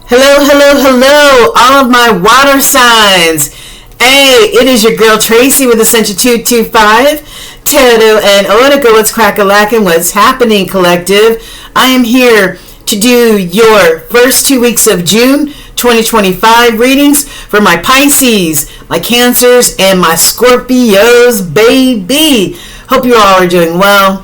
Hello, hello, hello, all of my water signs. Hey, it is your girl Tracy with Ascension 225, Tarot and Oracle. What's crack-a-lackin'? What's happening, collective? I am here to do your first 2 weeks of June 2025 readings for my Pisces, my Cancers, and my Scorpios, baby. Hope you all are doing well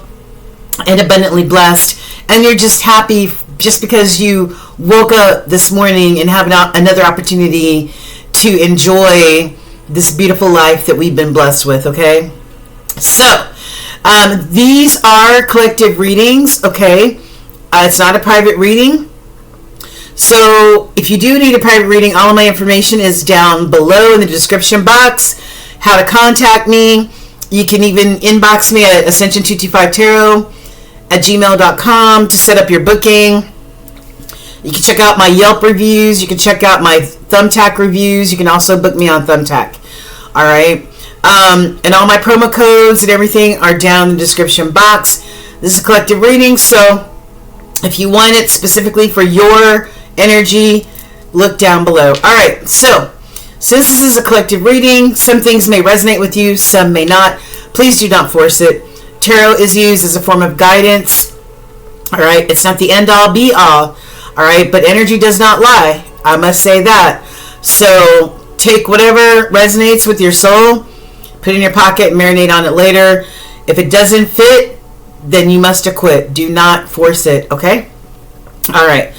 and abundantly blessed, and you're just happy just because you woke up this morning and have another opportunity to enjoy this beautiful life that we've been blessed with, okay? So, these are collective readings, okay? It's not a private reading. So, if you do need a private reading, all of my information is down below in the description box. How to contact me. You can even inbox me at ascension225tarot@gmail.com to set up your booking. You can check out my Yelp reviews. You can check out my Thumbtack reviews. You can also book me on Thumbtack. All right. And all my promo codes and everything are down in the description box. This is a collective reading, so if you want it specifically for your energy, look down below. All right. So since this is a collective reading, some things may resonate with you, some may not. Please do not force it. Tarot is used as a form of guidance. All right. It's not the end all be all. All right, but energy does not lie. I must say that. So take whatever resonates with your soul, put it in your pocket, and marinate on it later. If it doesn't fit, then you must acquit. Do not force it, okay? All right.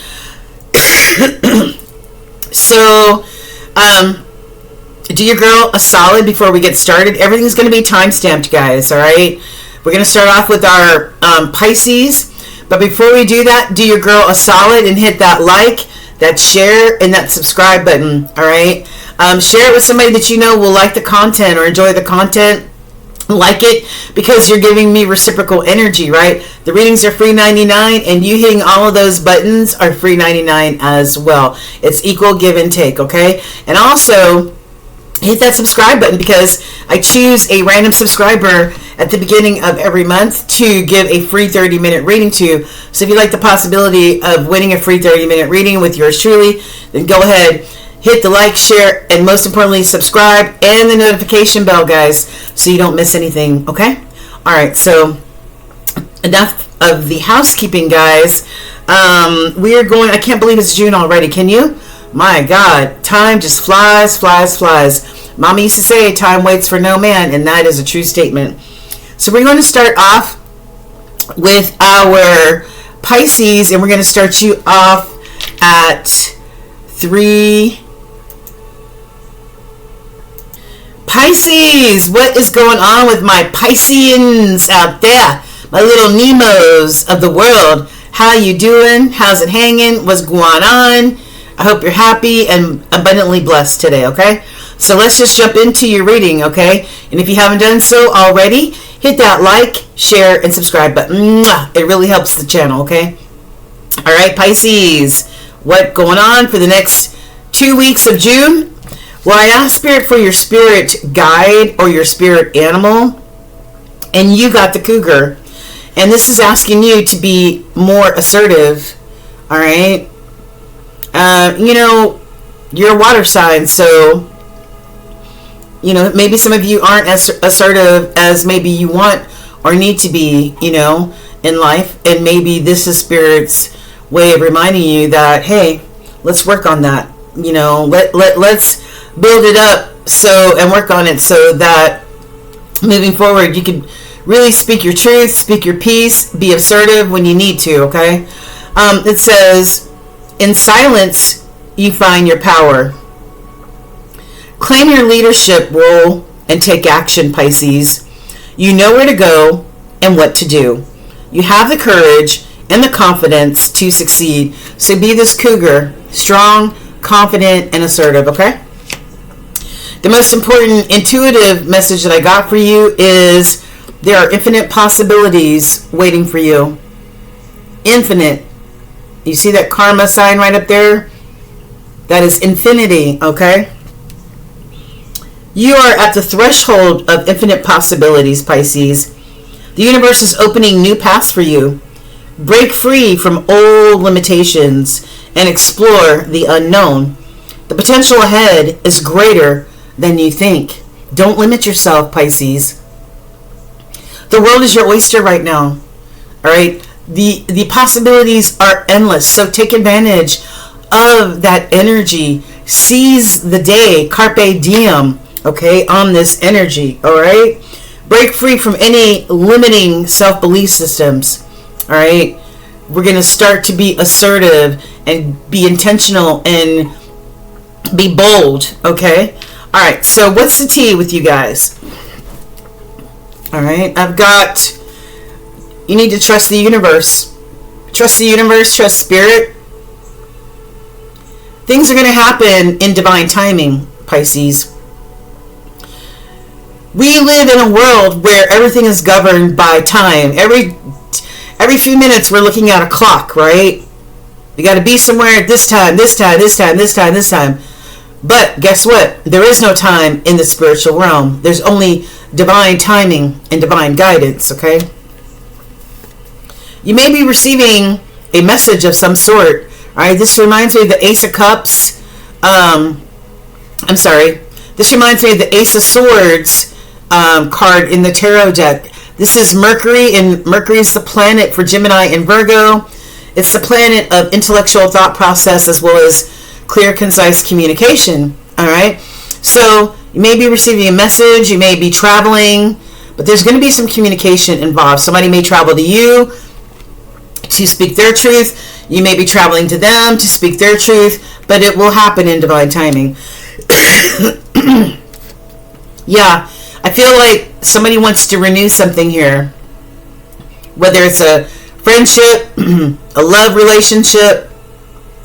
So, do your girl a solid before we get started. Everything's going to be time-stamped, guys, all right? We're going to start off with our Pisces. But before we do that, do your girl a solid and hit that like, that share, and that subscribe button, all right? Share it with somebody that you know will like the content or enjoy the content. Like it because you're giving me reciprocal energy, right? The readings are free 99, and you hitting all of those buttons are free 99 as well. It's equal give and take, okay? And also, hit that subscribe button because I choose a random subscriber at the beginning of every month to give a free 30-minute reading to. So if you like the possibility of winning a free 30-minute reading with yours truly, then go ahead, hit the like, share, and most importantly, subscribe and the notification bell, guys, so you don't miss anything, okay? All right, so enough of the housekeeping, guys. We are going, I can't believe it's June already, can you? My God, time just flies, flies, flies. Mama used to say, time waits for no man, and that is a true statement. So we're going to start off with our Pisces, and we're going to start you off at 3. Pisces, what is going on with my Pisceans out there? My little Nemos of the world. How you doing? How's it hanging? What's going on? I hope you're happy and abundantly blessed today, okay? So let's just jump into your reading, okay? And if you haven't done so already, hit that like, share, and subscribe button. It really helps the channel, okay? All right, Pisces, what going on for the next 2 weeks of June? Well, I asked Spirit for your spirit guide or your spirit animal, and you got the cougar. And this is asking you to be more assertive, all right? You know, you're a water sign, so, you know, maybe some of you aren't as assertive as maybe you want or need to be, you know, in life. And maybe this is Spirit's way of reminding you that, hey, let's work on that. You know, let's build it up and work on it so that moving forward you can really speak your truth, speak your piece, be assertive when you need to, okay? It says, in silence, you find your power. Claim your leadership role and take action, Pisces. You know where to go and what to do. You have the courage and the confidence to succeed. So be this cougar, strong, confident, and assertive, okay? The most important intuitive message that I got for you is there are infinite possibilities waiting for you. Infinite. You see that karma sign right up there? That is infinity, okay? You are at the threshold of infinite possibilities, Pisces. The universe is opening new paths for you. Break free from old limitations and explore the unknown. The potential ahead is greater than you think. Don't limit yourself, Pisces. The world is your oyster right now. All right? The possibilities are endless. So take advantage of that energy. Seize the day. Carpe diem. Okay? On this energy. All right? Break free from any limiting self-belief systems. All right? We're going to start to be assertive and be intentional and be bold. Okay? All right. So what's the tea with you guys? All right? I've got... You need to trust the universe. Trust the universe. Trust spirit. Things are going to happen in divine timing, Pisces. We live in a world where everything is governed by time. Every few minutes we're looking at a clock, right? We got to be somewhere at this time, this time, this time, this time, this time. But guess what? There is no time in the spiritual realm. There's only divine timing and divine guidance, okay? You may be receiving a message of some sort. All right, this reminds me of the Ace of Cups. I'm sorry. This reminds me of the Ace of Swords card in the tarot deck. This is Mercury, and Mercury is the planet for Gemini and Virgo. It's the planet of intellectual thought process as well as clear, concise communication. All right, so you may be receiving a message. You may be traveling, but there's going to be some communication involved. Somebody may travel to you to speak their truth. You may be traveling to them to speak their truth, but it will happen in divine timing. Yeah, I feel like somebody wants to renew something here. Whether it's a friendship, a love relationship,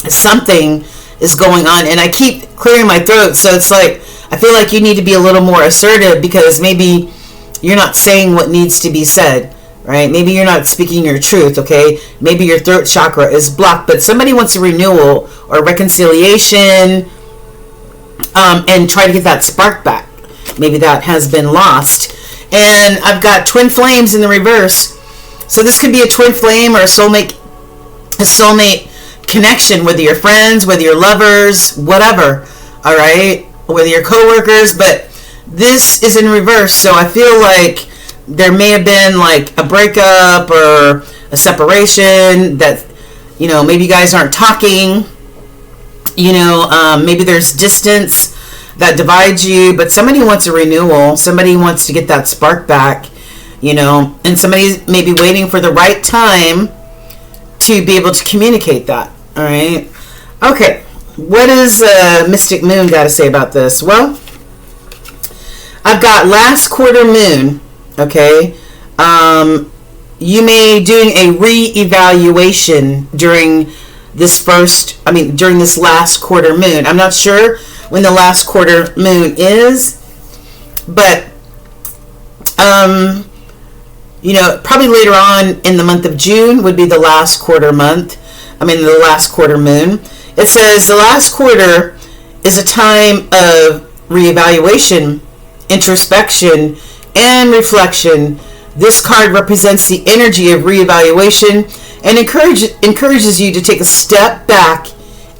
something is going on. And I keep clearing my throat, so it's like I feel like you need to be a little more assertive because maybe you're not saying what needs to be said. Right? Maybe you're not speaking your truth, okay? Maybe your throat chakra is blocked, but somebody wants a renewal or reconciliation and try to get that spark back. Maybe that has been lost. And I've got twin flames in the reverse. So this could be a twin flame or a soulmate connection, whether you're friends, whether you're lovers, whatever, all right? Whether you're coworkers, but this is in reverse, so I feel like there may have been like a breakup or a separation that, you know, maybe you guys aren't talking, you know, maybe there's distance that divides you, but somebody wants a renewal. Somebody wants to get that spark back, you know, and somebody may be waiting for the right time to be able to communicate that. All right. Okay. What does Mystic Moon got to say about this? Well, I've got last quarter moon. Okay, you may doing a re-evaluation during this last quarter moon. I'm not sure when the last quarter moon is, but you know, probably later on in the month of June would be the last quarter month. The last quarter moon. It says the last quarter is a time of re-evaluation, introspection, and reflection. This card represents the energy of reevaluation and encourages you to take a step back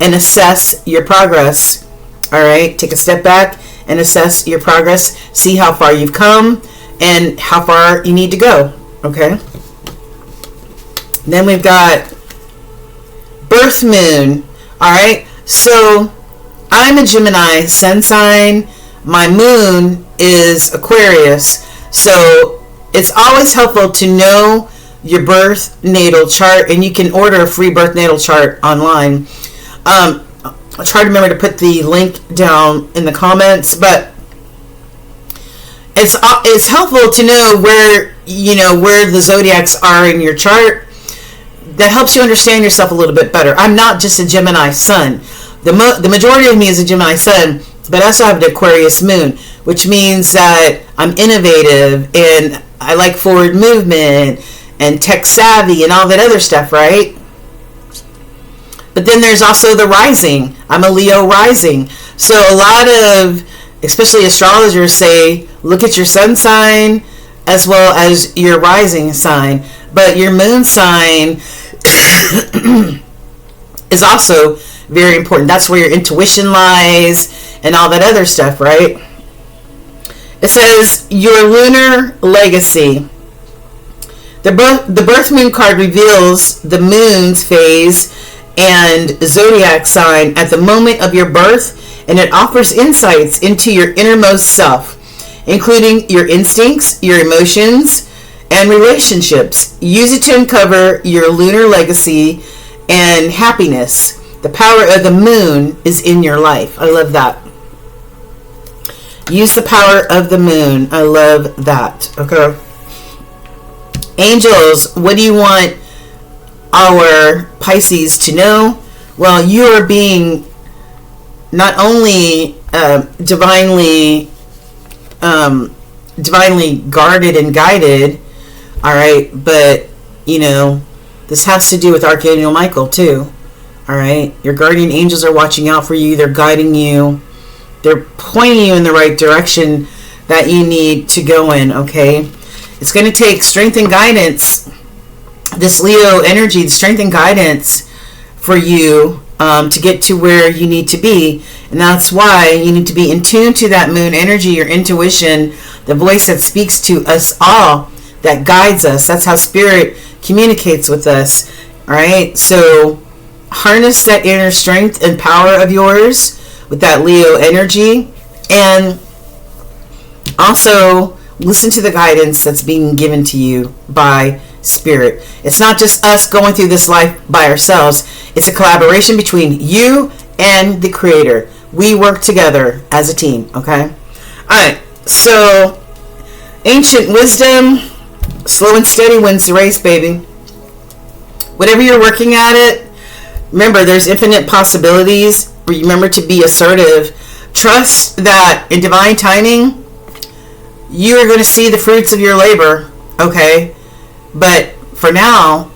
and assess your progress. All right, take a step back and assess your progress. See how far you've come and how far you need to go. Okay. Then we've got birth moon. All right. So I'm a Gemini sun sign. My moon is Aquarius. So it's always helpful to know your birth natal chart, and you can order a free birth natal chart online. I'll try to remember to put the link down in the comments, but it's helpful to know where the zodiacs are in your chart. That helps you understand yourself a little bit better. I'm not just a Gemini sun. The majority of me is a Gemini sun, but I also have an Aquarius moon, which means that I'm innovative and I like forward movement and tech savvy and all that other stuff, right? But then there's also the rising. I'm a Leo rising. So a lot of, especially astrologers say, look at your sun sign as well as your rising sign. But your moon sign is also very important. That's where your intuition lies and all that other stuff, right? It says your lunar legacy. The birth moon card reveals the moon's phase and zodiac sign at the moment of your birth, and it offers insights into your innermost self, including your instincts, your emotions, and relationships. Use it to uncover your lunar legacy and happiness. The power of the moon is in your life. I love that. Use the power of the moon. I love that. Okay. Angels, what do you want our Pisces to know? Well, you are being not only divinely guarded and guided, all right, but you know, this has to do with Archangel Michael too. All right, your guardian angels are watching out for you. They're guiding you. They're pointing you in the right direction that you need to go in. Okay, it's going to take strength and guidance. This Leo energy, the strength and guidance for you to get to where you need to be. And that's why you need to be in tune to that moon energy, your intuition, the voice that speaks to us all, that guides us. That's how spirit communicates with us. All right. So harness that inner strength and power of yours with that Leo energy. And also listen to the guidance that's being given to you by spirit. It's not just us going through this life by ourselves. It's a collaboration between you and the creator. We work together as a team. Okay. All right. So ancient wisdom, slow and steady wins the race, baby. Whatever you're working at it, remember there's infinite possibilities. Remember to be assertive. Trust that in divine timing you are going to see the fruits of your labor. Okay. But for now,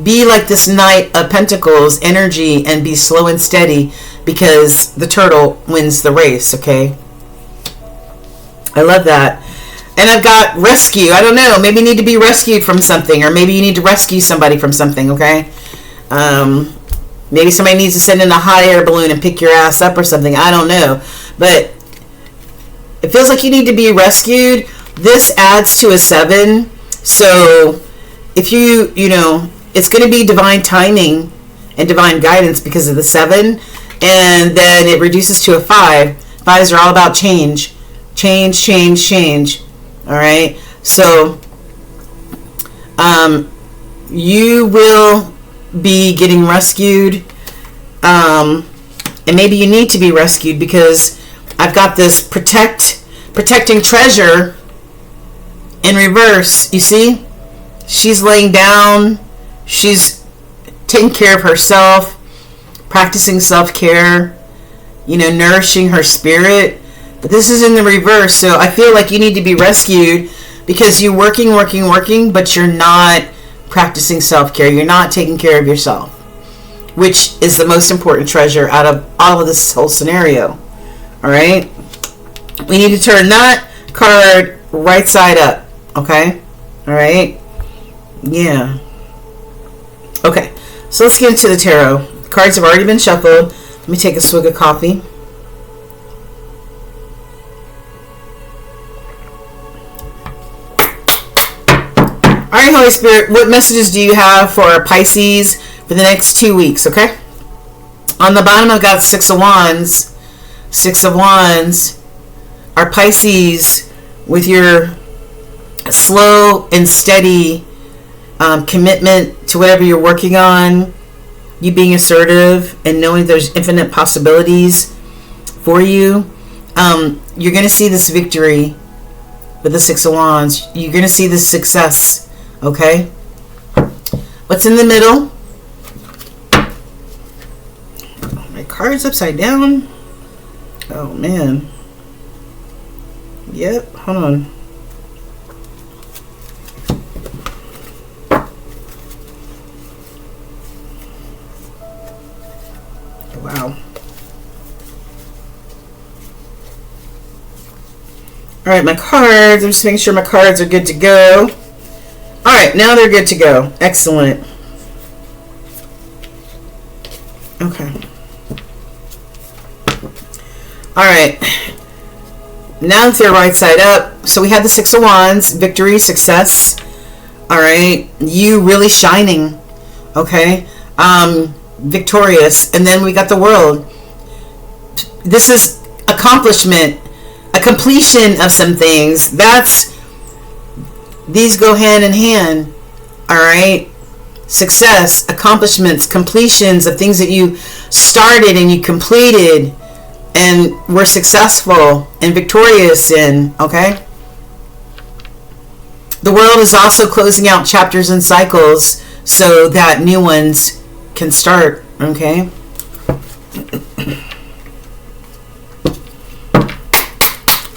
be like this Knight of Pentacles energy and be slow and steady, because the turtle wins the race, okay? I love that. And I've got rescue. I don't know. Maybe you need to be rescued from something, or maybe you need to rescue somebody from something, okay? Maybe somebody needs to send in a hot air balloon and pick your ass up or something. I don't know. But it feels like you need to be rescued. This adds to a 7. So if you know, it's going to be divine timing and divine guidance because of the 7, and then it reduces to a 5. 5s are all about change. All right. So you will be getting rescued, and maybe you need to be rescued, because I've got this protecting treasure in reverse. You see, she's laying down, she's taking care of herself, practicing self-care, you know, nourishing her spirit. But this is in the reverse. So I feel like you need to be rescued because you're working, but you're not practicing self-care. You're not taking care of yourself, which is the most important treasure out of all of this whole scenario. All right. We need to turn that card right side up. Okay. All right. Yeah. Okay. So let's get into the tarot. The cards have already been shuffled. Let me take a swig of coffee. All right, Holy Spirit, what messages do you have for our Pisces for the next 2 weeks, okay? On the bottom, I've got 6 of Wands. 6 of Wands. Our Pisces, with your slow and steady commitment to whatever you're working on, you being assertive and knowing there's infinite possibilities for you, you're going to see this victory with the 6 of Wands. You're going to see this success. Okay, what's in the middle? Oh, my card's upside down. Oh man. Yep, hold on. Wow. Alright, my cards. I'm just making sure my cards are good to go. Alright. right, now they're good to go. Excellent. Okay. All right. Now that they're right side up, so we had the Six of Wands, victory, success. All right, you really shining. Okay, victorious, and then we got the World. This is accomplishment, a completion of some things. These go hand in hand. All right, success, accomplishments, completions of things that you started and you completed and were successful and victorious in. Okay, the World is also closing out chapters and cycles so that new ones can start. Okay.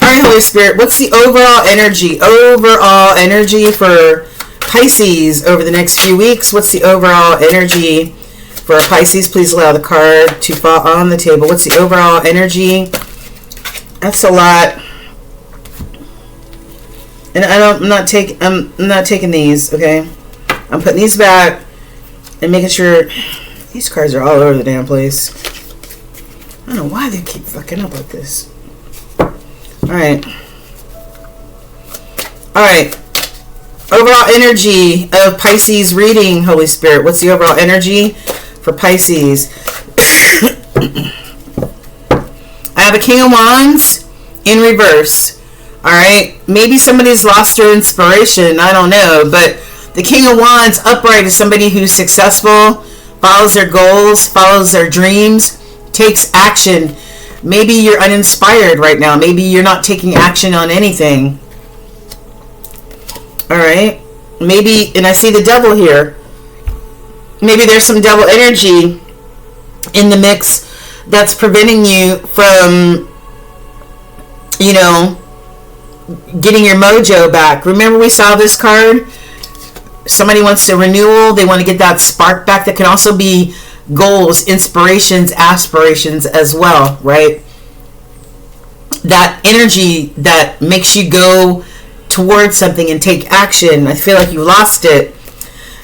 Alright, Holy Spirit, what's the overall energy? Overall energy for Pisces over the next few weeks. What's the overall energy for Pisces? Please allow the card to fall on the table. What's the overall energy? That's a lot. And I'm not taking these, okay? I'm putting these back and making sure these cards are all over the damn place. I don't know why they keep fucking up like this. Alright. Alright. Overall energy of Pisces reading, Holy Spirit. What's the overall energy for Pisces? I have a King of Wands in reverse. Alright. Maybe somebody's lost their inspiration. I don't know. But the King of Wands upright is somebody who's successful, follows their goals, follows their dreams, takes action. Maybe you're uninspired right now. Maybe you're not taking action on anything. All right. Maybe, and I see the devil here. Maybe there's some devil energy in the mix that's preventing you from, you know, getting your mojo back. Remember we saw this card? Somebody wants a renewal. They want to get that spark back. That can also be goals, inspirations, aspirations as well, right? That energy that makes you go towards something and take action. I feel like you lost it.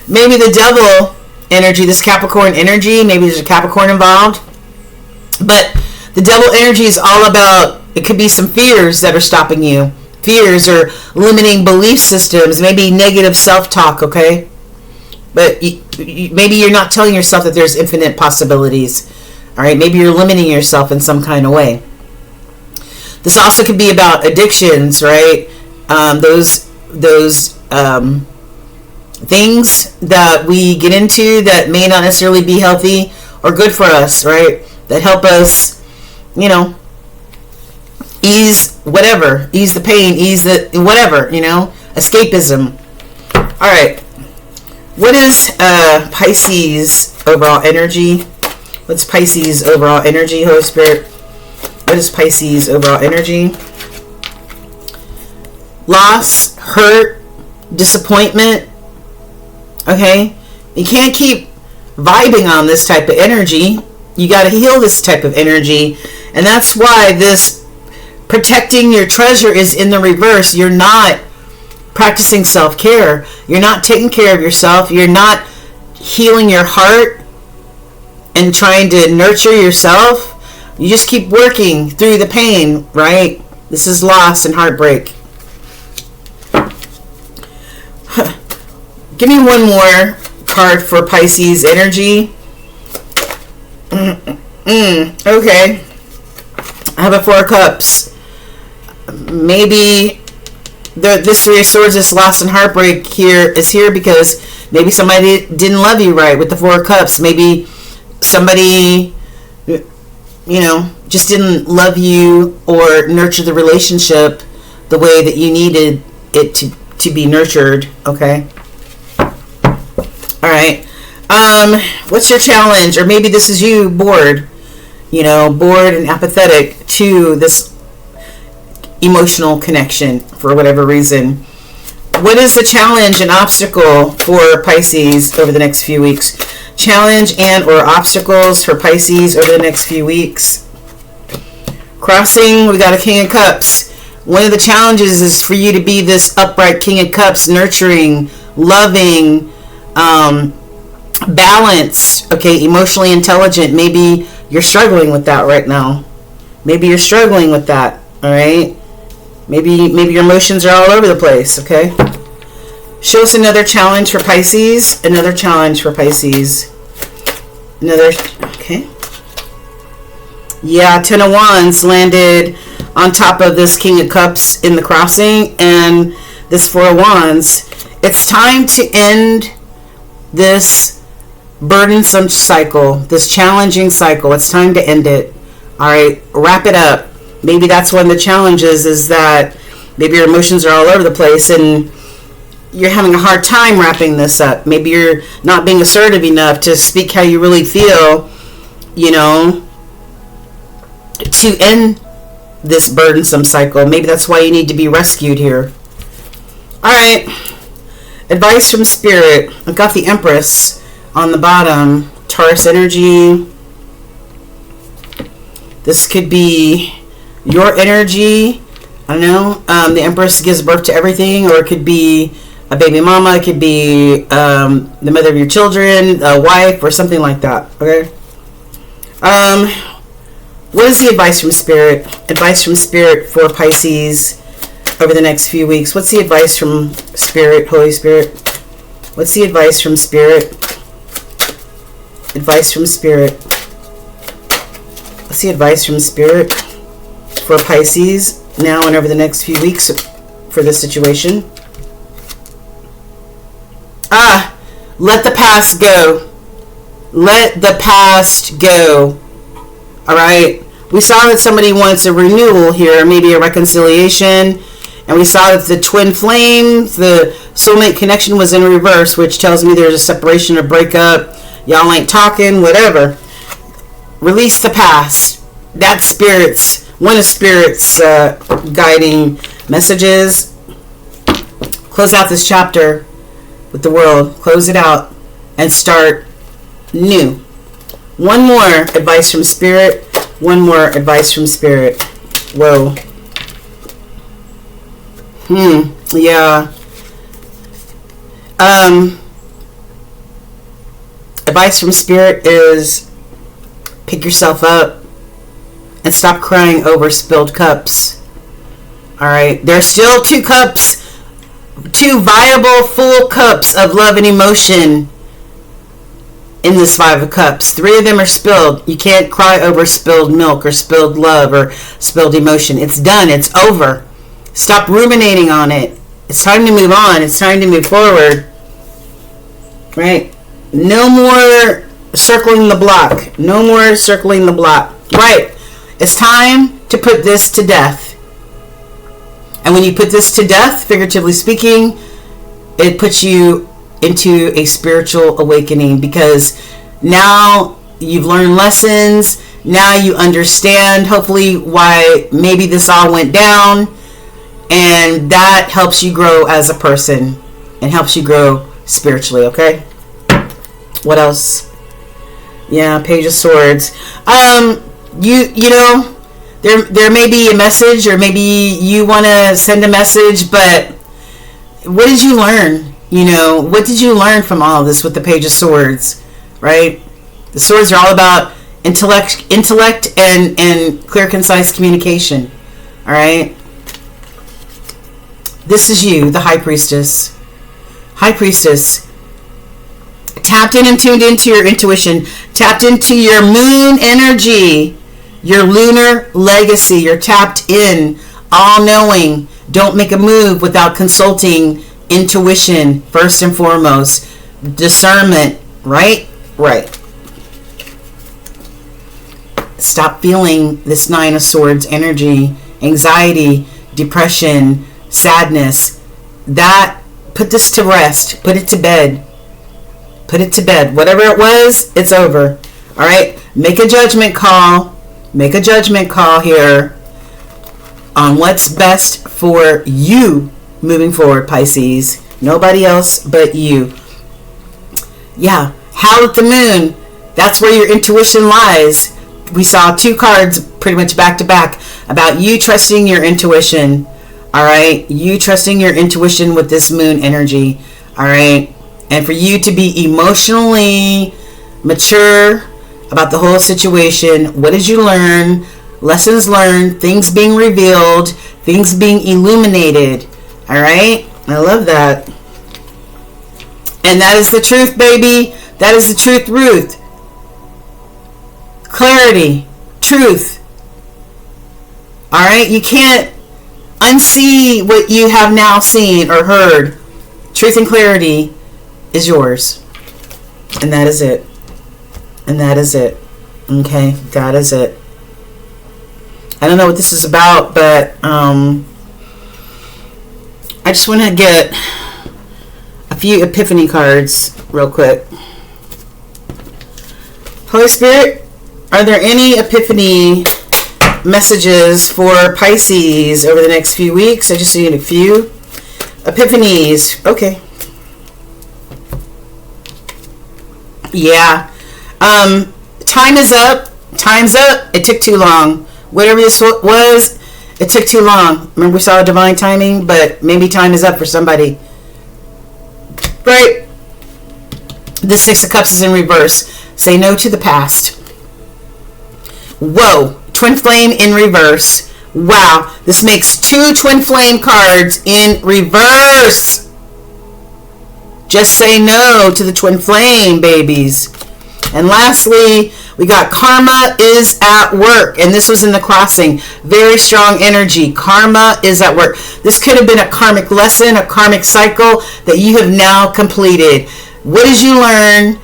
Maybe the devil energy, this Capricorn energy, maybe there's a Capricorn involved. But the devil energy is all about, it could be some fears that are stopping you. Fears or limiting belief systems, maybe negative self-talk, okay? But maybe you're not telling yourself that there's infinite possibilities. All right, maybe you're limiting yourself in some kind of way. This also could be about addictions, right? Those things that we get into that may not necessarily be healthy or good for us, right? That help us, you know, ease whatever, ease the pain, ease the whatever, you know, escapism. All right. What is Pisces overall energy? What's Pisces overall energy, Holy Spirit? What is Pisces overall energy? Loss, hurt, disappointment. Okay? You can't keep vibing on this type of energy. You got to heal this type of energy. And that's why this protecting your treasure is in the reverse. You're not practicing self-care. You're not taking care of yourself. You're not healing your heart and trying to nurture yourself. You just keep working through the pain, right? This is loss and heartbreak. Give me one more card for Pisces energy. Okay. I have a Four of Cups. Maybe this Three of Swords, this loss and heartbreak here is here because maybe somebody didn't love you right with the Four of Cups. Maybe somebody, you know, just didn't love you or nurture the relationship the way that you needed it to be nurtured. Okay. All right. What's your challenge? Or maybe this is you bored, you know, bored and apathetic to this emotional connection for whatever reason. What is the challenge and obstacle for Pisces over the next few weeks? Challenge and or obstacles for Pisces over the next few weeks. Crossing, we got a King of Cups. One of the challenges is for you to be this upright King of Cups, nurturing, loving, balanced, okay, emotionally intelligent. Maybe you're struggling with that right now. Maybe you're struggling with that, all right? Maybe your emotions are all over the place, okay? Show us another challenge for Pisces. Another challenge for Pisces. Okay. Yeah, Ten of Wands landed on top of this King of Cups in the crossing and this Four of Wands. It's time to end this burdensome cycle, this challenging cycle. It's time to end it. All right, wrap it up. Maybe that's one of the challenges, is that maybe your emotions are all over the place and you're having a hard time wrapping this up. Maybe you're not being assertive enough to speak how you really feel, you know, to end this burdensome cycle. Maybe that's why you need to be rescued here. All right, advice from Spirit. I've got the Empress on the bottom. Taurus energy. This could be your energy. I don't know. The Empress gives birth to everything, or it could be a baby mama. It could be the mother of your children, a wife, or something like that. Okay. What is the advice from Spirit? Advice from Spirit for Pisces over the next few weeks. What's the advice from Spirit, Holy Spirit? What's the advice from Spirit? Advice from Spirit. What's the advice from Spirit for Pisces now and over the next few weeks for this situation? Let the past go. Let the past go. All right. We saw that somebody wants a renewal here, maybe a reconciliation. And we saw that the twin flames, the soulmate connection was in reverse, which tells me there's a separation or breakup. Y'all ain't talking, whatever. Release the past. That's Spirit's, one of Spirit's guiding messages. Close out this chapter with the world. Close it out and start new. One more advice from Spirit. One more advice from Spirit. Whoa. Yeah. Advice from Spirit is pick yourself up and stop crying over spilled cups. All right. There's still two viable, full cups of love and emotion in this Five of Cups. 3 of them are spilled. You can't cry over spilled milk or spilled love or spilled emotion. It's done. It's over. Stop ruminating on it. It's time to move on. It's time to move forward. Right? No more circling the block. No more circling the block. Right. It's time to put this to death. And when you put this to death, figuratively speaking, it puts you into a spiritual awakening, because now you've learned lessons. Now you understand, hopefully, why maybe this all went down. And that helps you grow as a person and helps you grow spiritually, okay? What else? Yeah, Page of Swords. You know, there may be a message, or maybe you want to send a message, but what did you learn? You know, what did you learn from all of this with the Page of Swords, right? The swords are all about intellect and clear, concise communication, all right? This is you, the High Priestess. High Priestess. Tapped in and tuned into your intuition. Tapped into your moon energy. Your lunar legacy. You're tapped in. All-knowing. Don't make a move without consulting intuition first and foremost. Discernment. Right? Right. Stop feeling this Nine of Swords energy. Anxiety. Depression. Sadness. That, put this to rest. Put it to bed. Put it to bed. Whatever it was, it's over. All right? Make a judgment call. Make a judgment call here on what's best for you moving forward, Pisces. Nobody else but you. Yeah. Howl at the moon. That's where your intuition lies. We saw 2 cards pretty much back to back about you trusting your intuition. All right, you trusting your intuition with this moon energy. All right, and for you to be emotionally mature about the whole situation. What did you learn? Lessons learned, things being revealed, things being illuminated. All right, I love that. And that is the truth, baby. That is the truth, Ruth. Clarity, truth. All right, you can't unsee what you have now seen or heard. Truth and clarity is yours. And that is it. And that is it. Okay, that is it. I don't know what this is about, but I just want to get a few epiphany cards real quick. Holy Spirit, are there any epiphany messages for Pisces over the next few weeks? I just need a few epiphanies. Okay. Yeah. Time is up. Time's up. It took too long. Whatever this was, it took too long. Remember we saw divine timing, but maybe time is up for somebody. Right? The Six of Cups is in reverse. Say no to the past. Whoa. Twin Flame in reverse. Wow. This makes 2 Twin Flame cards in reverse. Just say no to the Twin Flame, babies. And lastly, we got karma is at work. And this was in the crossing. Very strong energy. Karma is at work. This could have been a karmic lesson, a karmic cycle that you have now completed. What did you learn?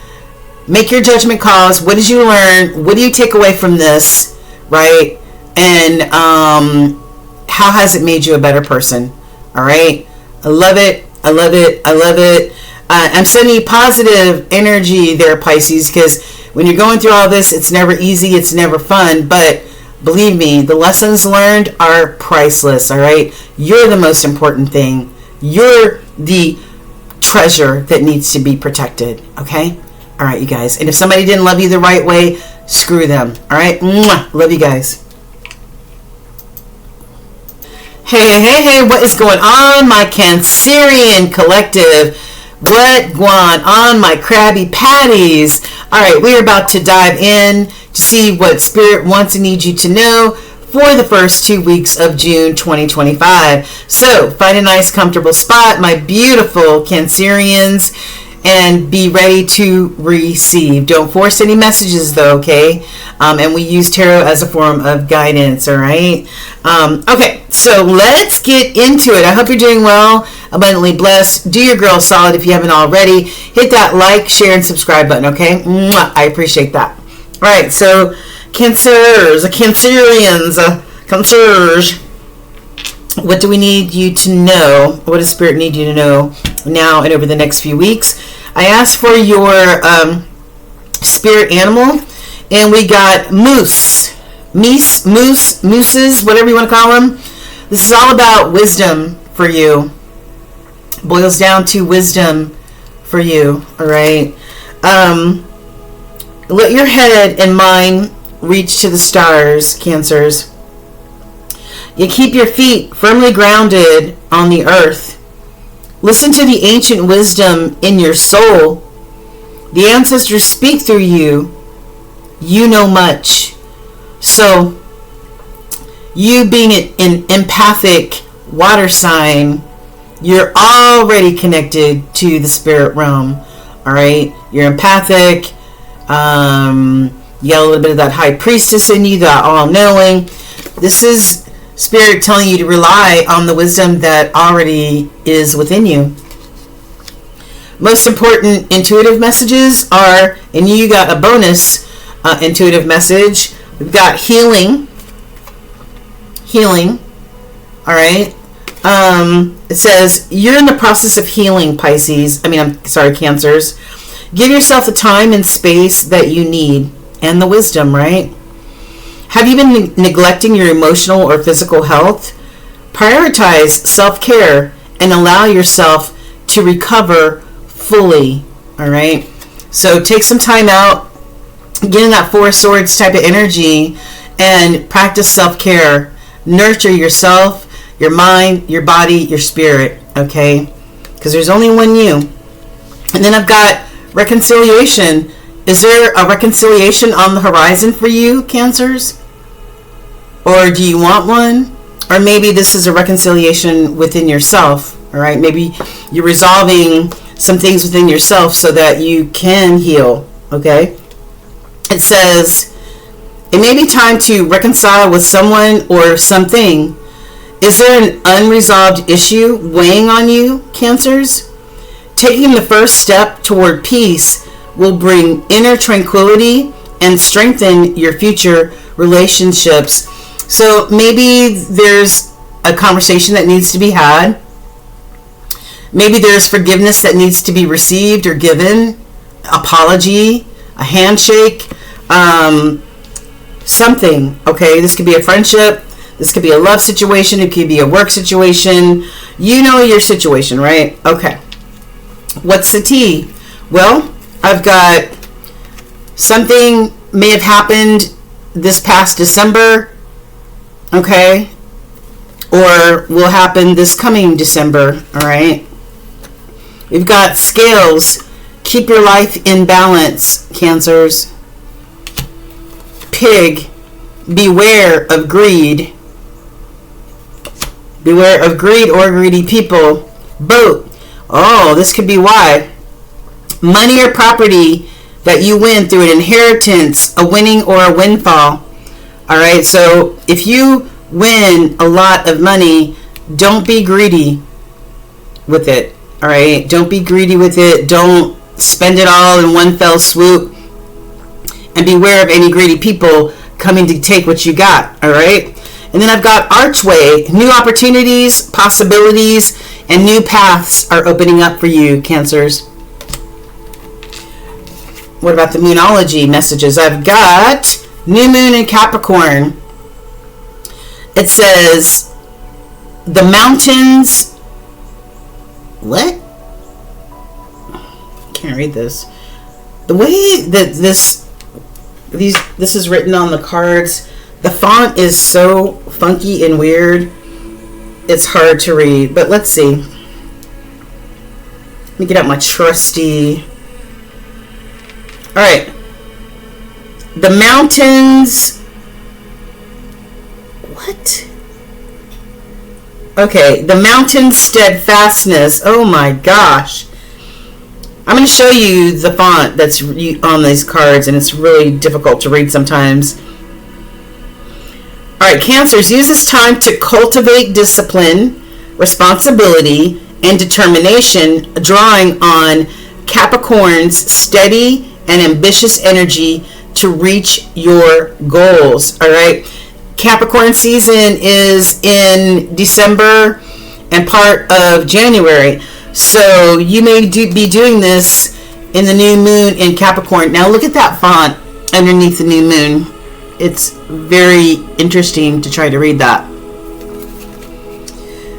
Make your judgment calls. What did you learn? What do you take away from this? Right? And how has it made you a better person? All right? I love it. I love it. I love it. I'm sending you positive energy there, Pisces, because when you're going through all this, it's never easy. It's never fun. But believe me, the lessons learned are priceless. All right? You're the most important thing. You're the treasure that needs to be protected. Okay? All right, you guys. And if somebody didn't love you the right way, screw them. All right? Mwah. Love you guys. Hey, what is going on, my Cancerian collective? What going on, my Krabby Patties? All right, we are about to dive in to see what Spirit wants and needs you to know for the first 2 weeks of June 2025. So, find a nice, comfortable spot, my beautiful Cancerians, and be ready to receive. Don't force any messages, though, okay? And we use tarot as a form of guidance, all right? Okay, so let's get into it. I hope you're doing well, abundantly blessed. Do your girl solid if you haven't already. Hit that like, share, and subscribe button, okay? Mwah, I appreciate that. All right, so Cancers, Cancerians, Cancers. What do we need you to know? What does Spirit need you to know now and over the next few weeks? I asked for your spirit animal, and we got mooses, whatever you want to call them. This is all about wisdom for you. Boils down to wisdom for you, all right? Let your head and mind reach to the stars, Cancers. You keep your feet firmly grounded on the earth. Listen to the ancient wisdom in your soul. The ancestors speak through you. You know much. So, you being an empathic water sign, you're already connected to the spirit realm. All right? You're empathic. You got a little bit of that high priestess in you, that all-knowing. This is Spirit telling you to rely on the wisdom that already is within you. Most important intuitive messages are, and you got a bonus intuitive message. We've got healing. All right. It says, you're in the process of healing, Pisces. Cancers. Give yourself the time and space that you need and the wisdom, right? Have you been neglecting your emotional or physical health? Prioritize self-care and allow yourself to recover fully, all right? So take some time out, get in that Four of Swords type of energy, and practice self-care. Nurture yourself. your mind, your body, your spirit, okay? Because there's only one you. And then I've got reconciliation. Is there a reconciliation on the horizon for you, Cancers? Or do you want one? Or maybe this is a reconciliation within yourself, all right? Maybe you're resolving some things within yourself so that you can heal, okay? It says, it may be time to reconcile with someone or something. Is there an unresolved issue weighing on you, Cancers? Taking the first step toward peace will bring inner tranquility and strengthen your future relationships. So maybe there's a conversation that needs to be had. Maybe there's forgiveness that needs to be received or given. Apology, a handshake, something, okay? This could be a friendship. This could be a love situation. It could be a work situation. You know your situation, right? Okay. What's the tea? Well, I've got something may have happened this past December, okay? Or will happen this coming December, all right? We've got scales. Keep your life in balance, Cancers. Pig. Beware of greed. Beware of greed or greedy people. Boat. Oh, this could be why. Money or property that you win through an inheritance, a winning or a windfall. All right, so if you win a lot of money, don't be greedy with it. All right, don't be greedy with it. Don't spend it all in one fell swoop. And beware of any greedy people coming to take what you got. All right. And then I've got archway. New opportunities, possibilities, and new paths are opening up for you, Cancers. What about the Moonology messages? I've got new moon in Capricorn. It says the mountains. What? Can't read this. The way that this is written on the cards, the font is so funky and weird. It's hard to read, but let's see. Let me get out my trusty. All right. The mountains. What? Okay, the mountain's steadfastness. Oh my gosh. I'm going to show you the font that's on these cards, and it's really difficult to read sometimes. All right, Cancers, use this time to cultivate discipline, responsibility, and determination, drawing on Capricorn's steady and ambitious energy to reach your goals. All right, Capricorn season is in December and part of January. So you may be doing this in the new moon in Capricorn. Now look at that font underneath the new moon. It's very interesting to try to read that.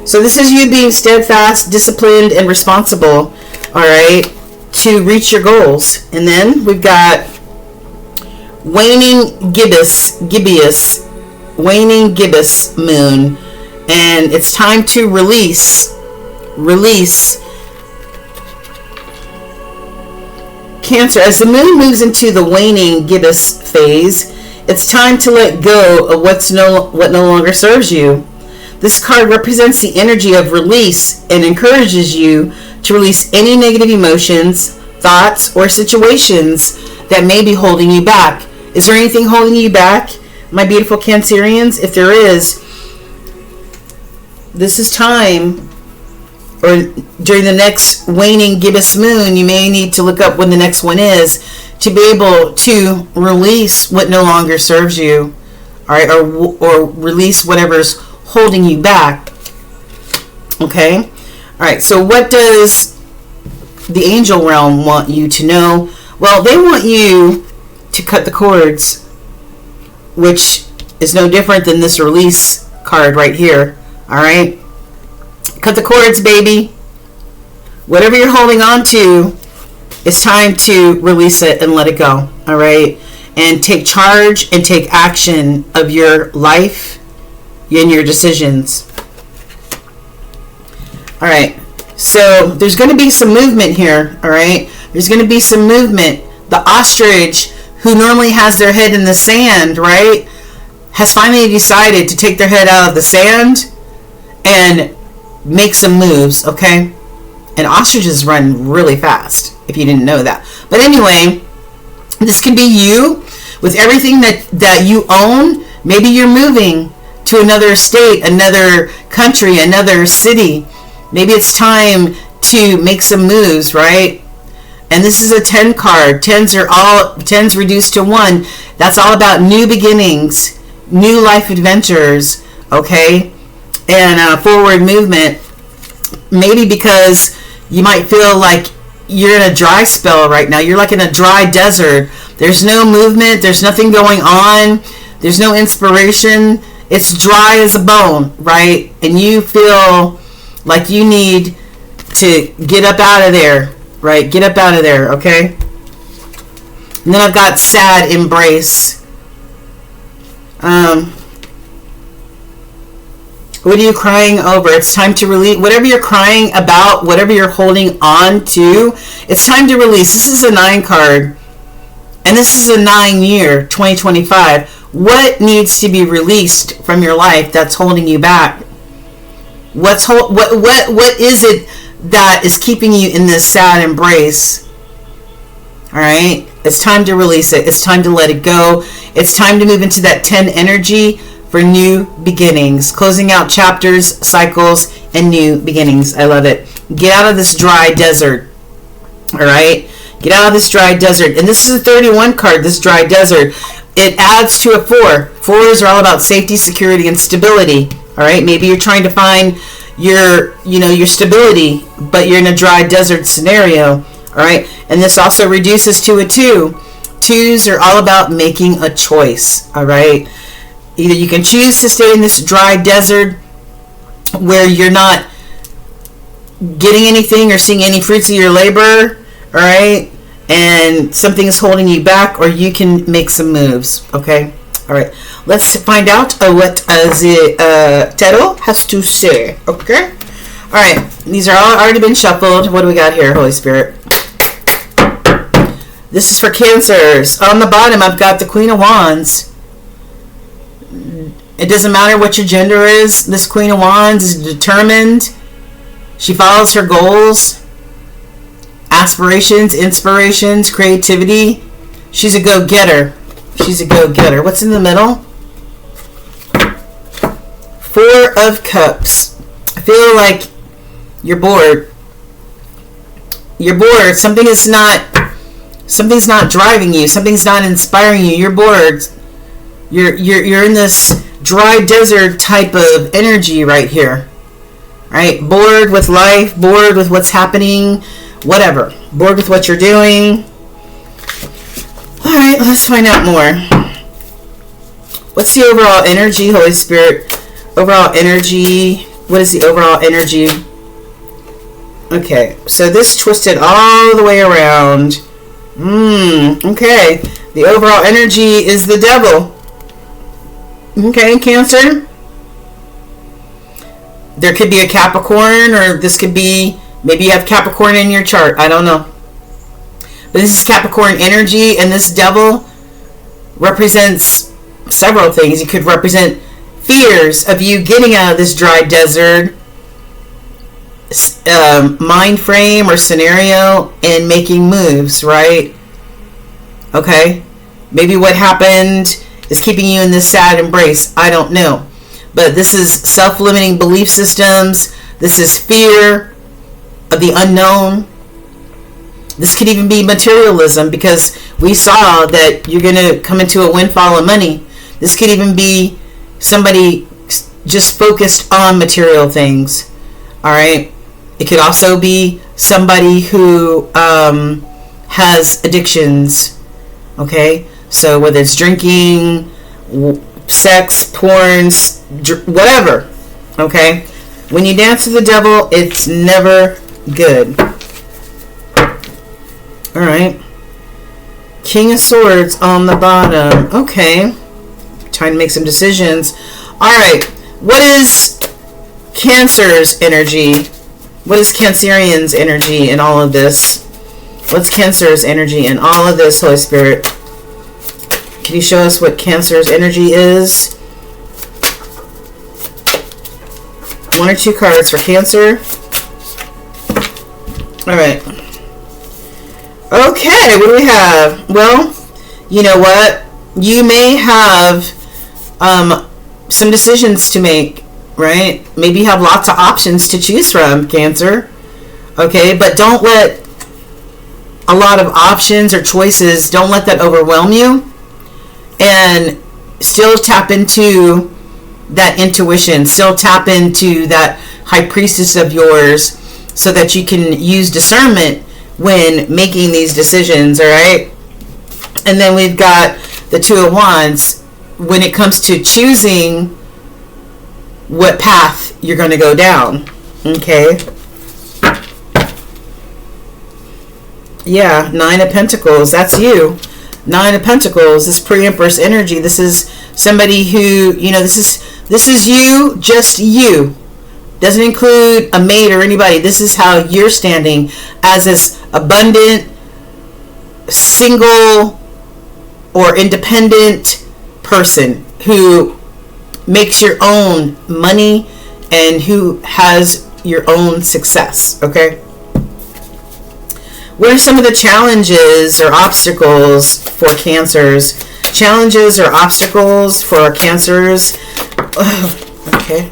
So this is you being steadfast, disciplined, and responsible, all right, to reach your goals. And then we've got waning gibbous moon, and it's time to release. Cancer, as the moon moves into the waning gibbous phase, it's time to let go of what no longer serves you. This card represents the energy of release and encourages you to release any negative emotions, thoughts, or situations that may be holding you back. Is there anything holding you back, my beautiful Cancerians? If there is, this is time. Or during the next waning gibbous moon, you may need to look up when the next one is to be able to release what no longer serves you, all right, or release whatever's holding you back. Okay, all right. So what does the angel realm want you to know? Well, they want you to cut the cords, which is no different than this release card right here. All right. Cut the cords, baby. Whatever you're holding on to, it's time to release it and let it go. All right. And take charge and take action of your life and your decisions. All right. So there's going to be some movement here. All right. There's going to be some movement. The ostrich, who normally has their head in the sand, right, has finally decided to take their head out of the sand and make some moves, okay? And ostriches run really fast, if you didn't know that. But anyway, this could be you with everything that you own. Maybe you're moving to another state, another country, another city. Maybe it's time to make some moves, right? And this is a 10 card. 10s reduced to 1. That's all about new beginnings, new life adventures, okay? And forward movement. Maybe because you might feel like you're in a dry spell right now. You're like in a dry desert. There's no movement. There's nothing going on. There's no inspiration. It's dry as a bone, right? And you feel like you need to get up out of there. Right, get up out of there, okay? And then I've got sad embrace. What are you crying over? It's time to release whatever you're crying about, whatever you're holding on to. It's time to release. This is a 9 card, and this is a 9 year, 2025. What needs to be released from your life that's holding you back? What is it that is keeping you in this sad embrace? All right, it's time to release it. It's time to let it go. It's time to move into that 10 energy for new beginnings, closing out chapters, cycles, and new beginnings. I love it. Get out of this dry desert. All right, get out of this dry desert. And this is a 31 card, this dry desert. It adds to a 4. 4s are all about safety, security, and stability. All right, maybe you're trying to find your stability, but you're in a dry desert scenario. All right, and this also reduces to a 2. 2s are all about making a choice. All right, either you can choose to stay in this dry desert where you're not getting anything or seeing any fruits of your labor, all right, and something is holding you back, or you can make some moves. Okay, all right, let's find out what the tarot has to say. Okay, all right, these are all already been shuffled. What do we got here, Holy Spirit? This is for Cancers. On the bottom, I've got the Queen of Wands. It doesn't matter what your gender is. This Queen of Wands is determined. She follows her goals, aspirations, inspirations, creativity. She's a go-getter. She's a go-getter. What's in the middle? 4 of Cups. I feel like you're bored. You're bored. Something's not driving you. Something's not inspiring you. You're bored. You're in this dry desert type of energy right here. Right? Bored with life, bored with what's happening, whatever. Bored with what you're doing. All right, let's find out more. What's the overall energy, Holy Spirit? Overall energy. What is the overall energy? Okay, so this twisted all the way around. Okay. The overall energy is the Devil. Okay, Cancer. There could be a Capricorn, or this could be, maybe you have Capricorn in your chart. I don't know. But this is Capricorn energy, and this Devil represents several things. It could represent fears of you getting out of this dry desert, mind frame or scenario, and making moves, right? Okay. Maybe what happened is keeping you in this sad embrace. I don't know. But this is self-limiting belief systems. This is fear of the unknown. This could even be materialism, because we saw that you're going to come into a windfall of money. This could even be somebody just focused on material things. All right. It could also be somebody who has addictions. Okay. So whether it's drinking, sex, porn, whatever. Okay. When you dance to the Devil, it's never good. All right. King of Swords on the bottom. Okay. Trying to make some decisions. All right. What is Cancer's energy? What is Cancerian's energy in all of this? What's Cancer's energy in all of this, Holy Spirit? Can you show us what Cancer's energy is? 1 or 2 cards for Cancer. Alright. Okay, what do we have? Well, you know what? You may have some decisions to make, right? Maybe you have lots of options to choose from, Cancer. Okay, but don't let a lot of options or choices, don't let that overwhelm you. And still tap into that intuition. Still tap into that High Priestess of yours so that you can use discernment when making these decisions, all right? And then we've got the 2 of Wands. When it comes to choosing what path you're going to go down, okay? Yeah, 9 of Pentacles. That's you. 9 of Pentacles. This pre-Empress energy. This is somebody who, you know, this is you, just you. Doesn't include a mate or anybody. This is how you're standing as this abundant, single, or independent person who makes your own money and who has your own success, okay? What are some of the challenges or obstacles for Cancers? Challenges or obstacles for Cancers? Okay.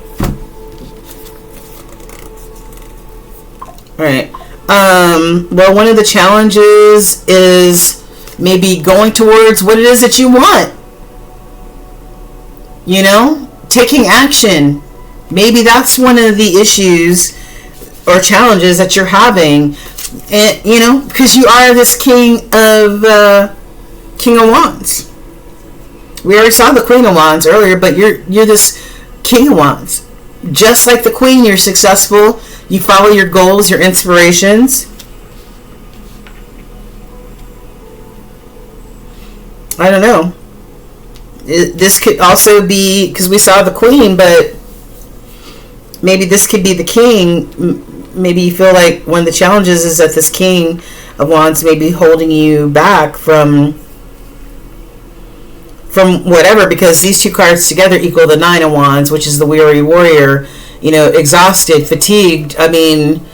Alright. Well, one of the challenges is maybe going towards what it is that you want. You know? Taking action. Maybe that's one of the issues or challenges that you're having. And, you know, because you are this King of Wands. We already saw the Queen of Wands earlier, but you're this King of Wands. Just like the Queen, you're successful. You follow your goals, your inspirations. I don't know. This could also be, because we saw the Queen, but maybe this could be the King. Maybe you feel like one of the challenges is that this King of Wands may be holding you back from whatever, because these 2 cards together equal the 9 of Wands, which is the weary warrior, you know, exhausted, fatigued. I mean,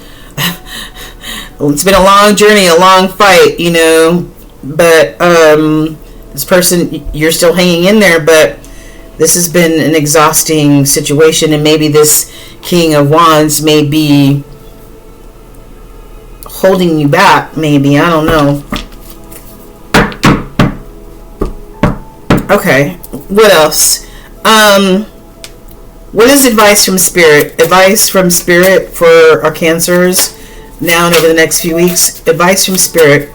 it's been a long journey, a long fight, you know, but this person, you're still hanging in there, but this has been an exhausting situation, and maybe this King of Wands may be holding you back, maybe. I don't know. Okay, what else? What is advice from Spirit? Advice from Spirit for our Cancers now and over the next few weeks. Advice from Spirit.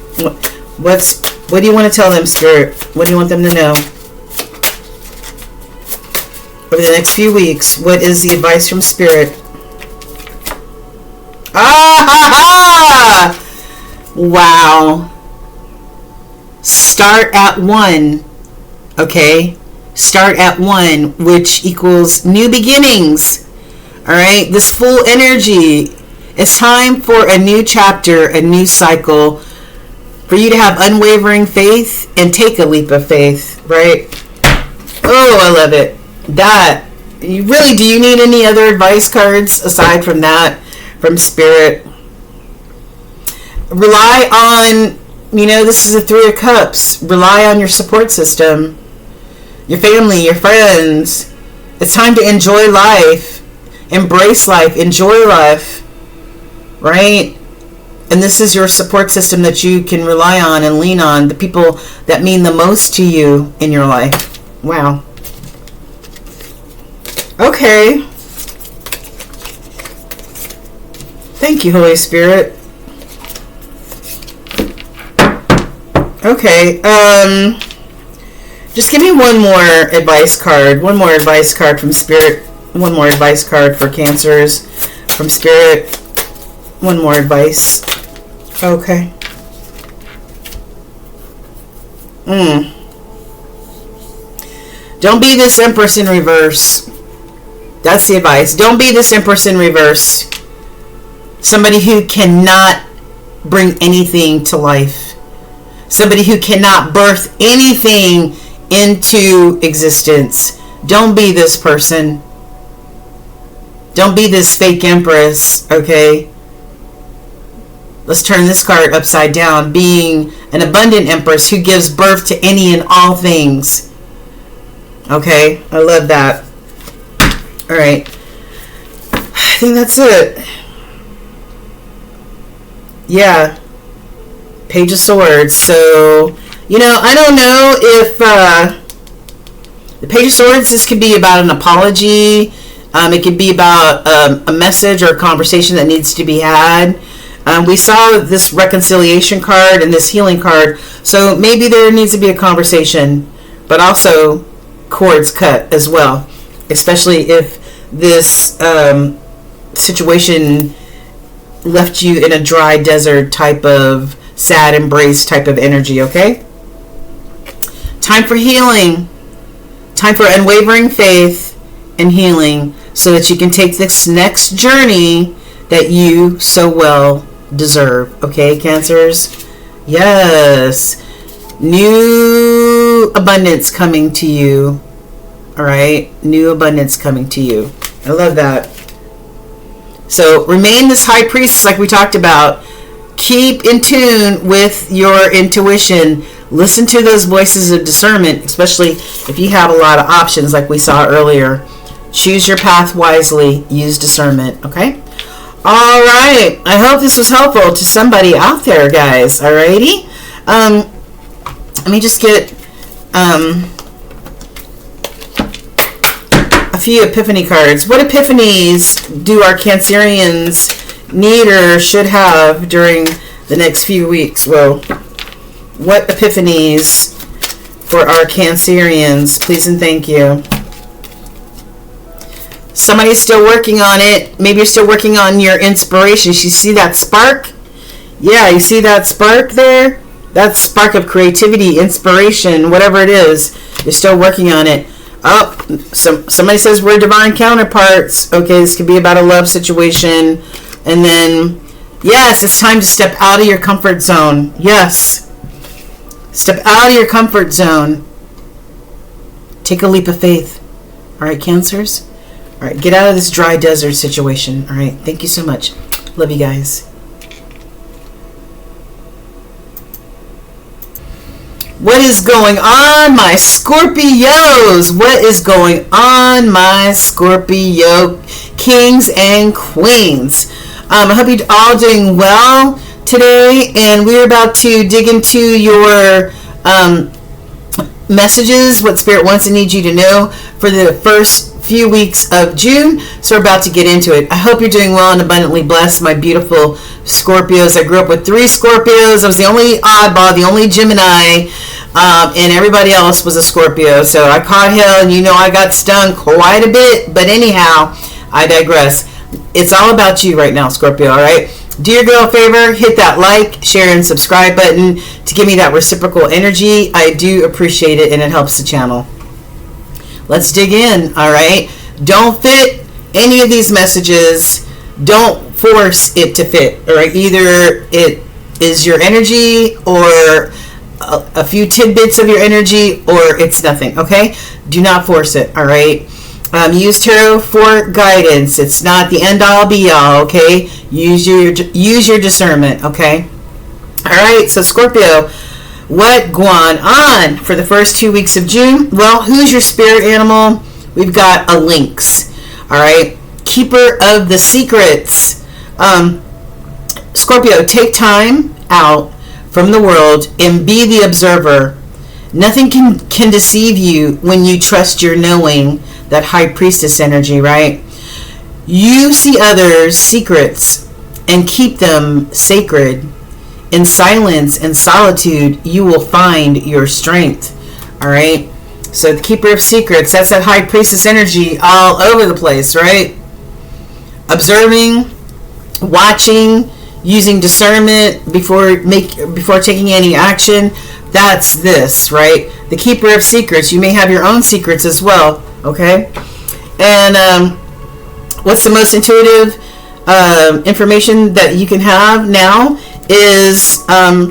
What do you want to tell them, Spirit? What do you want them to know? Over the next few weeks, what is the advice from Spirit? Wow. Start at 1. Okay? Start at 1, which equals new beginnings. Alright? This full energy. It's time for a new chapter, a new cycle. For you to have unwavering faith and take a leap of faith. Right? Oh, I love it. That. Do you need any other advice cards aside from that? From Spirit? Rely on, you know, this is a 3 of Cups. Rely on your support system. Your family, your friends. It's time to enjoy life. Embrace life. Enjoy life. Right? And this is your support system that you can rely on and lean on. The people that mean the most to you in your life. Wow. Okay. Thank you, Holy Spirit. Okay, just give me one more advice card. One more advice card from Spirit. One more advice card for Cancers from Spirit. One more advice. Okay. Don't be this Empress in reverse. That's the advice. Don't be this Empress in reverse. Somebody who cannot bring anything to life. Somebody who cannot birth anything into existence. Don't be this person. Don't be this fake empress, okay? Let's turn this card upside down. Being an abundant empress who gives birth to any and all things. Okay? I love that. Alright. I think that's it. Yeah. Page of Swords. So, you know, I don't know if the Page of Swords, this could be about an apology. It could be about a message or a conversation that needs to be had. We saw this reconciliation card and this healing card. So maybe there needs to be a conversation, but also cords cut as well. Especially if this situation left you in a dry desert type of sad embrace type of energy, okay? Time for healing. Time for unwavering faith and healing so that you can take this next journey that you so well deserve. Okay, Cancers? Yes. New abundance coming to you. Alright? New abundance coming to you. I love that. So, remain this high priestess like we talked about. Keep in tune with your intuition. Listen to those voices of discernment, especially if you have a lot of options like we saw earlier. Choose your path wisely. Use discernment, okay? All right. I hope this was helpful to somebody out there, guys. Alrighty. Let me just get a few epiphany cards. What epiphanies do our Cancerians need or should have during the next few weeks? Well, what epiphanies for our Cancerians? Please and thank you. Somebody's still working on it. Maybe you're still working on your inspiration. You see that spark? Yeah, you see that spark there? That spark of creativity, inspiration, whatever it is. You're still working on it. Oh, somebody says we're divine counterparts. Okay, this could be about a love situation. And then, yes, it's time to step out of your comfort zone. Yes. Step out of your comfort zone. Take a leap of faith. All right, Cancers? All right, get out of this dry desert situation. All right, thank you so much. Love you guys. What is going on, my Scorpios? What is going on, my Scorpio kings and queens? I hope you're all doing well today, and we're about to dig into your messages, what Spirit wants and needs you to know for the first few weeks of June. So we're about to get into it. I hope you're doing well and abundantly blessed, my beautiful Scorpios. I grew up with 3 Scorpios. I was the only oddball, the only Gemini, and everybody else was a Scorpio. So I caught hell, and you know I got stung quite a bit. But anyhow, I digress. It's all about you right now, Scorpio, all right? Do your girl a favor, hit that like, share, and subscribe button to give me that reciprocal energy. I do appreciate it, and it helps the channel. Let's dig in, all right? Don't fit any of these messages. Don't force it to fit, all right? Either it is your energy or a few tidbits of your energy, or it's nothing, okay? Do not force it, all right? Use tarot for guidance. It's not the end-all, be-all, okay? Use your discernment, okay? All right, so Scorpio, what going on for the first 2 weeks of June? Well, who's your spirit animal? We've got a lynx, all right? Keeper of the secrets. Scorpio, take time out from the world and be the observer. Nothing can deceive you when you trust your knowing, that high priestess energy, right? You see others' secrets and keep them sacred. In silence and solitude, you will find your strength. All right? So the keeper of secrets, that's that high priestess energy all over the place, right? Observing, watching, using discernment before taking any action. That's this, right? The keeper of secrets. You may have your own secrets as well, okay? And what's the most intuitive information that you can have now is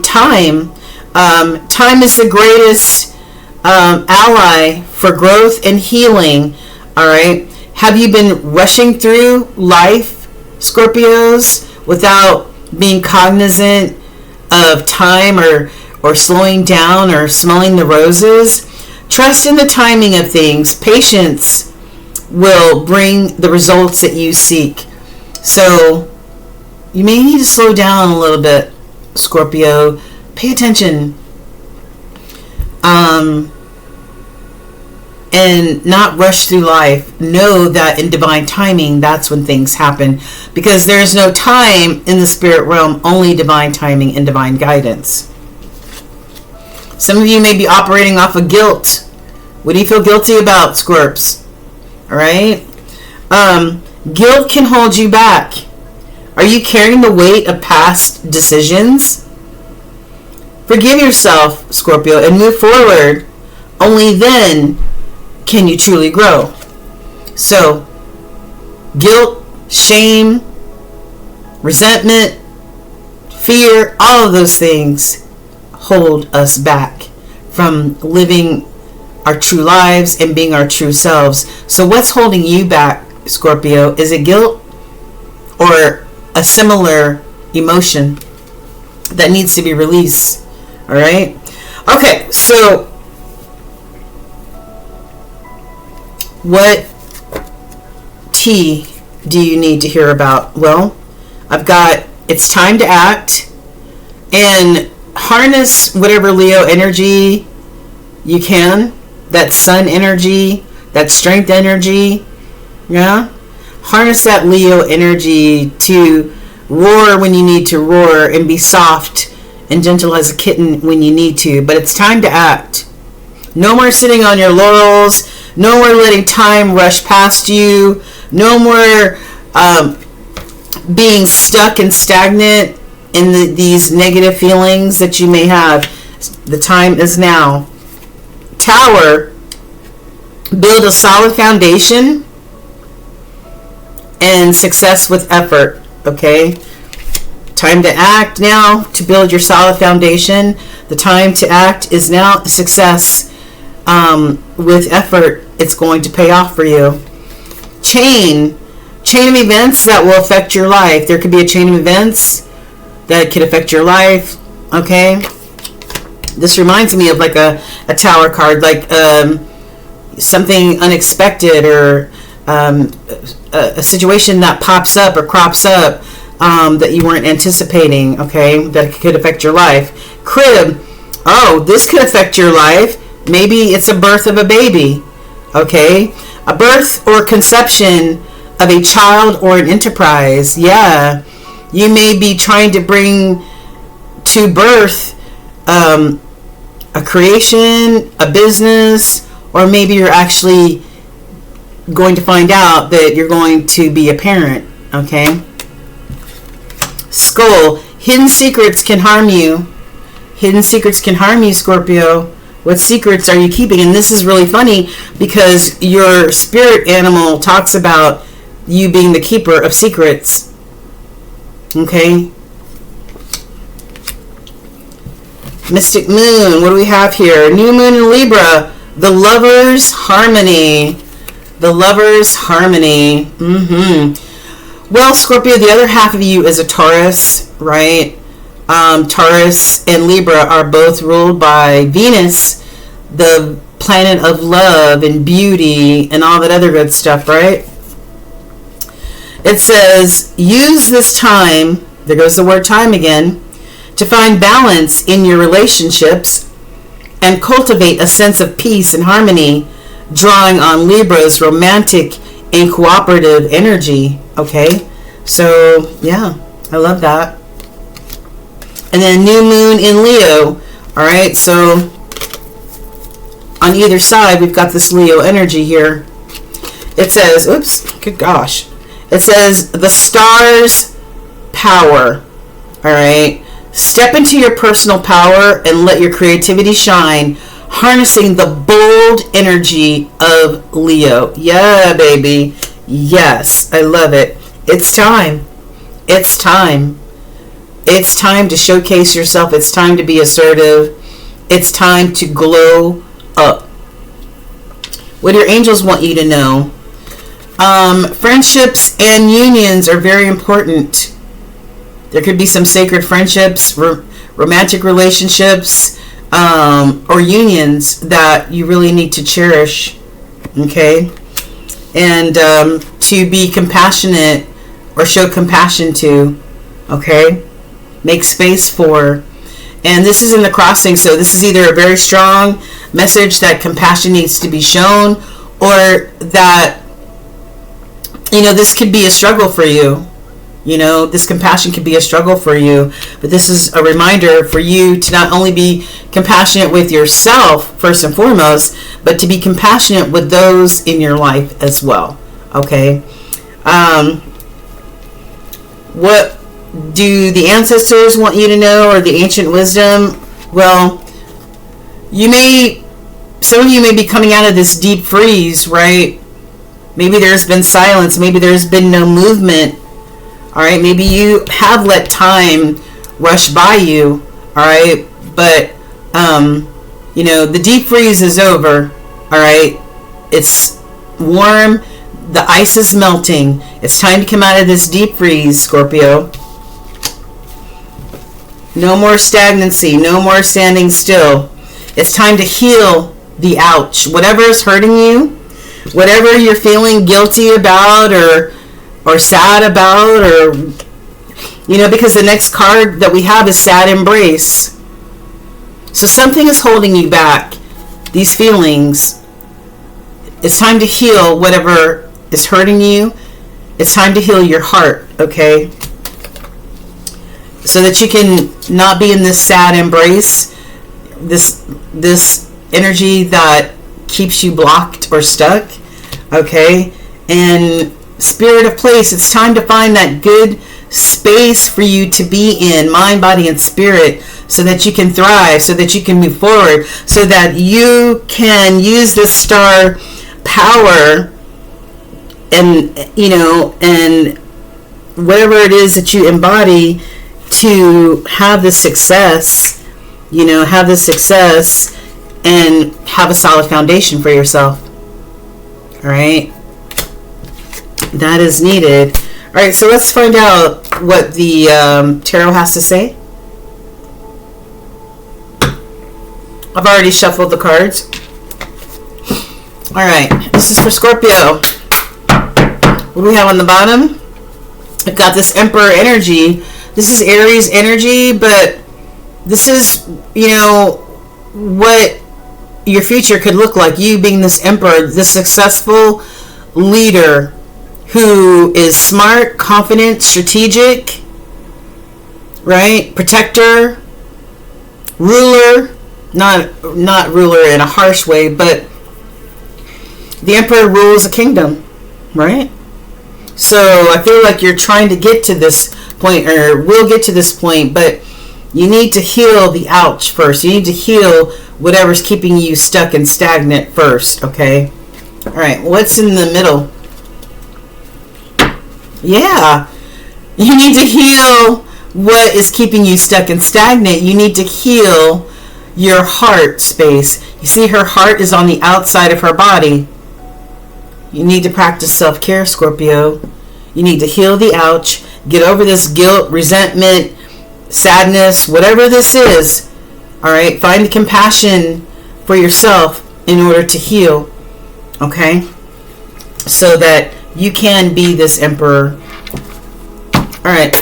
time. Time is the greatest ally for growth and healing. All right. Have you been rushing through life, Scorpios, without being cognizant of time or slowing down or smelling the roses? Trust in the timing of things. Patience will bring the results that you seek. So you may need to slow down a little bit, Scorpio. Pay attention. And not rush through life. Know that in divine timing, that's when things happen. Because there's no time in the spirit realm, only divine timing and divine guidance. Some of you may be operating off of guilt. What do you feel guilty about, Scorps? Alright? Guilt can hold you back. Are you carrying the weight of past decisions? Forgive yourself, Scorpio, and move forward. Only then can you truly grow. So, guilt, shame, resentment, fear, all of those things hold us back from living our true lives and being our true selves. So what's holding you back, Scorpio? Is it guilt or a similar emotion that needs to be released? All right. Okay, so what tea do you need to hear about? Well, I've got it's time to act and harness whatever Leo energy you can, that sun energy, that strength energy. Yeah, harness that Leo energy to roar when you need to roar and be soft and gentle as a kitten when you need to. But it's time to act. No more sitting on your laurels. No more letting time rush past you. No more being stuck and stagnant in these negative feelings that you may have. The time is now. Tower, build a solid foundation and success with effort. Okay? Time to act now to build your solid foundation. The time to act is now. Success with effort, it's going to pay off for you. Chain of events that will affect your life. There could be a chain of events that could affect your life. Okay? This reminds me of like a tower card, like something unexpected or a situation that pops up or crops up that you weren't anticipating, okay, that could affect your life. Crib, oh, this could affect your life. Maybe it's a birth of a baby, okay? A birth or conception of a child or an enterprise. Yeah, you may be trying to bring to birth a creation, a business, or maybe you're actually going to find out that you're going to be a parent, okay? Skull, hidden secrets can harm you. Hidden secrets can harm you, Scorpio. What secrets are you keeping? And this is really funny because your spirit animal talks about you being the keeper of secrets. Okay? Mystic Moon, what do we have here? New Moon in Libra, the Lover's Harmony. The Lover's Harmony. Well, Scorpio, the other half of you is a Taurus, right? Taurus and Libra are both ruled by Venus, the planet of love and beauty and all that other good stuff, right? It says, use this time, there goes the word time again, to find balance in your relationships and cultivate a sense of peace and harmony, drawing on Libra's romantic and cooperative energy, okay? So, yeah, I love that. And then new moon in Leo. All right, so on either side, we've got this Leo energy here. It says, oops, good gosh. It says, the stars' power. All right, step into your personal power and let your creativity shine, harnessing the bold energy of Leo. Yeah, baby. Yes, I love it. It's time. It's time. It's time to showcase yourself. It's time to be assertive. It's time to glow up. What your angels want you to know. Friendships and unions are very important. There could be some sacred friendships, romantic relationships, or unions that you really need to cherish. Okay? And to be compassionate or show compassion to. Okay? Make space for. And this is in the crossing, so this is either a very strong message that compassion needs to be shown, or that, you know, this could be a struggle for you. You know, this compassion could be a struggle for you. But this is a reminder for you to not only be compassionate with yourself, first and foremost, but to be compassionate with those in your life as well. Okay? What do the ancestors want you to know, or the ancient wisdom? Well, some of you may be coming out of this deep freeze, right? Maybe there's been silence. Maybe there's been no movement. All right, maybe you have let time rush by you. All right, but you know, the deep freeze is over. All right, it's warm. The ice is melting. It's time to come out of this deep freeze, Scorpio. No more stagnancy. No more standing still. It's time to heal the ouch. Whatever is hurting you, whatever you're feeling guilty about or sad about, or, you know, because the next card that we have is sad embrace. So something is holding you back. These feelings. It's time to heal whatever is hurting you. It's time to heal your heart, okay? So that you can not be in this sad embrace, this energy that keeps you blocked or stuck, okay? And spirit of place, it's time to find that good space for you to be in, mind, body, and spirit, so that you can thrive, so that you can move forward, so that you can use this star power and, you know, and whatever it is that you embody to have the success, you know, have the success and have a solid foundation for yourself. All right, that is needed. All right, so let's find out what the tarot has to say. I've already shuffled the cards. All right, this is for Scorpio. What do we have on the bottom? I've got this Emperor energy. This is Aries energy, but this is, you know, what your future could look like. You being this Emperor, this successful leader who is smart, confident, strategic, right? Protector, ruler, not ruler in a harsh way, but the Emperor rules a kingdom, right? So I feel like you're trying to get to this point, or will get to this point, but you need to heal the ouch first. You need to heal whatever's keeping you stuck and stagnant first, okay? All right, what's in the middle? Yeah, you need to heal what is keeping you stuck and stagnant. You need to heal your heart space. You see, her heart is on the outside of her body. You need to practice self-care, Scorpio. You need to heal the ouch. Get over this guilt, resentment, sadness, whatever this is. All right, find compassion for yourself in order to heal, okay? So that you can be this Emperor. All right.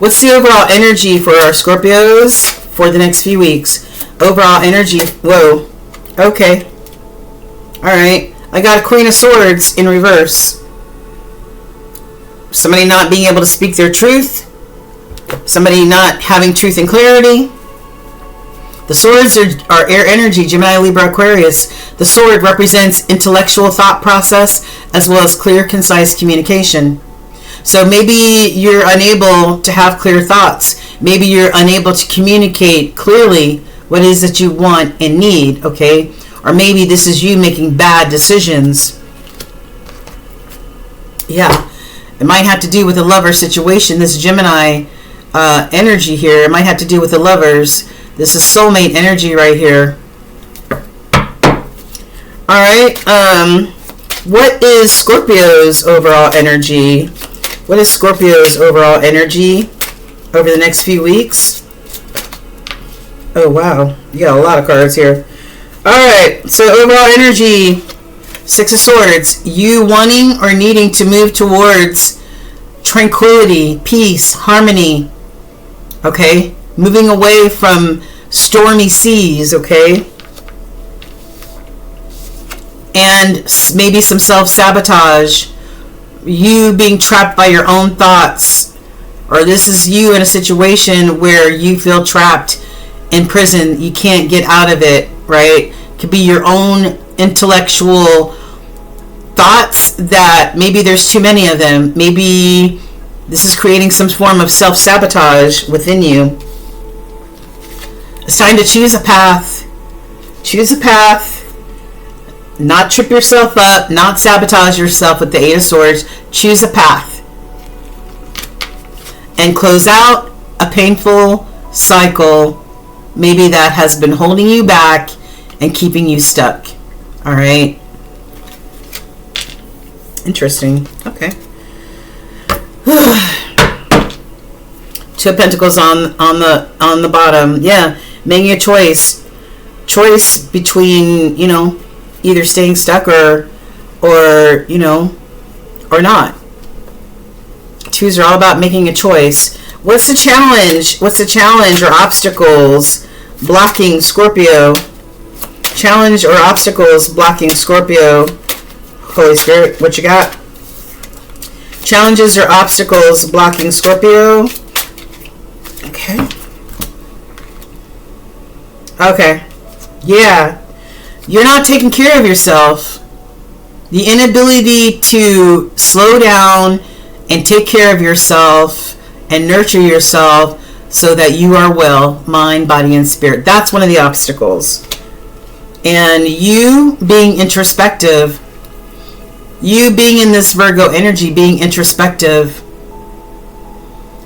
What's the overall energy for our Scorpios for the next few weeks? Overall energy. Whoa. Okay. All right. I got a Queen of Swords in reverse. Somebody not being able to speak their truth. Somebody not having truth and clarity. The swords are air energy, Gemini, Libra, Aquarius. The sword represents intellectual thought process as well as clear, concise communication. So maybe you're unable to have clear thoughts. Maybe you're unable to communicate clearly what it is that you want and need, okay? Or maybe this is you making bad decisions. Yeah. It might have to do with a lover situation. This Gemini energy here, it might have to do with the lovers. This is soulmate energy right here. All right. What is Scorpio's overall energy? What is Scorpio's overall energy over the next few weeks? Oh, wow. You got a lot of cards here. All right. So overall energy, Six of Swords. You wanting or needing to move towards tranquility, peace, harmony. Okay? Moving away from stormy seas, okay? And maybe some self-sabotage. You being trapped by your own thoughts. Or this is you in a situation where you feel trapped in prison. You can't get out of it, right? It could be your own intellectual thoughts that maybe there's too many of them. Maybe this is creating some form of self-sabotage within you. It's time to choose a path. Choose a path. Not trip yourself up. Not sabotage yourself with the Eight of Swords. Choose a path. And close out a painful cycle. Maybe that has been holding you back and keeping you stuck. All right. Interesting. Okay. Two of Pentacles on the bottom. Yeah, making a choice between, you know, either staying stuck or you know, or not. Twos are all about making a choice. What's the challenge? What's the challenge or obstacles blocking Scorpio? Challenge or obstacles blocking Scorpio. Holy Spirit, what you got? Challenges or obstacles blocking Scorpio. Okay. Okay. Yeah. You're not taking care of yourself. The inability to slow down and take care of yourself and nurture yourself so that you are well, mind, body, and spirit. That's one of the obstacles. And you being introspective, you being in this Virgo energy, being introspective,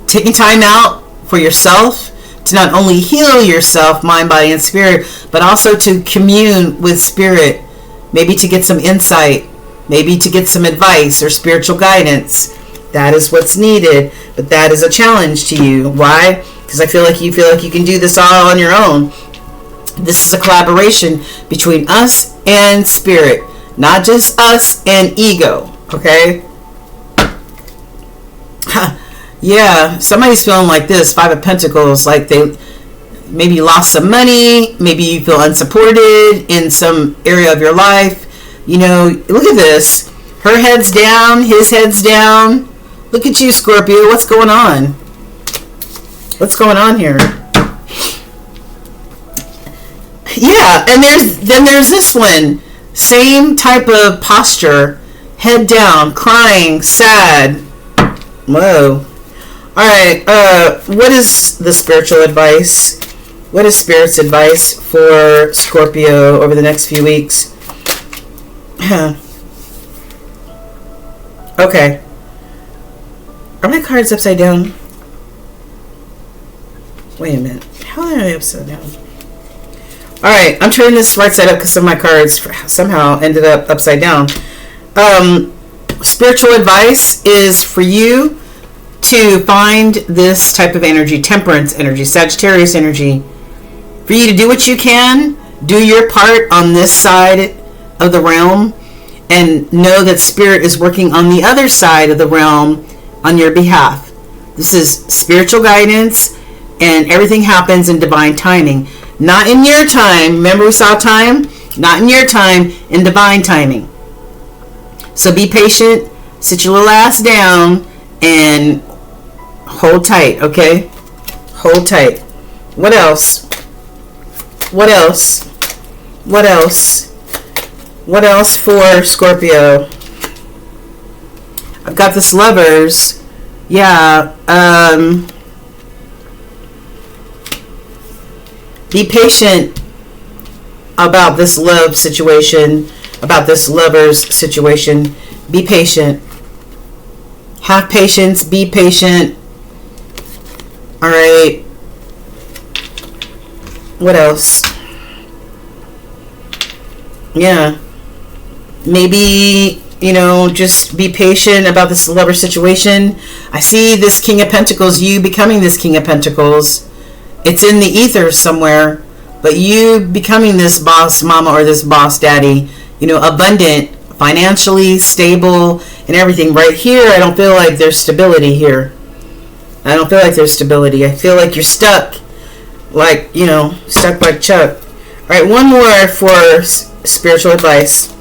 taking time out for yourself to not only heal yourself, mind, body, and spirit, but also to commune with spirit, maybe to get some insight, maybe to get some advice or spiritual guidance. That is what's needed, but that is a challenge to you. Why? Because I feel like you can do this all on your own. This is a collaboration between us and spirit, not just us and ego, okay? Yeah, somebody's feeling like this, Five of Pentacles, like they maybe lost some money, maybe you feel unsupported in some area of your life. You know, look at this. Her head's down, his head's down. Look at you, Scorpio. What's going on? What's going on here? Yeah, and there's this one. Same type of posture. Head down, crying, sad. Whoa. Alright, what is the spiritual advice? What is Spirit's advice for Scorpio over the next few weeks? Okay. Are my cards upside down? Wait a minute. How are they upside down? Alright, I'm turning this right side up because some of my cards somehow ended up upside down. Spiritual advice is for you to find this type of energy, temperance energy, Sagittarius energy. For you to do what you can, do your part on this side of the realm, and know that Spirit is working on the other side of the realm on your behalf. This is spiritual guidance, and everything happens in divine timing. Not in your time. Remember we saw time? Not in your time, in divine timing. So be patient, sit your little ass down, and hold tight, okay? Hold tight. What else? What else? What else? What else for Scorpio? I've got this Lovers. Yeah. Be patient about this love situation, about this Lovers situation. Be patient. Have patience. Be patient. All right. What else? Yeah. Maybe, you know, just be patient about this lover situation. I see this King of Pentacles, you becoming this King of Pentacles. It's in the ether somewhere, but you becoming this boss mama or this boss daddy, you know, abundant, financially stable and everything. Right here, I don't feel like there's stability here. I don't feel like there's stability. I feel like you're stuck, like, you know, stuck like Chuck. All right, one more for spiritual advice.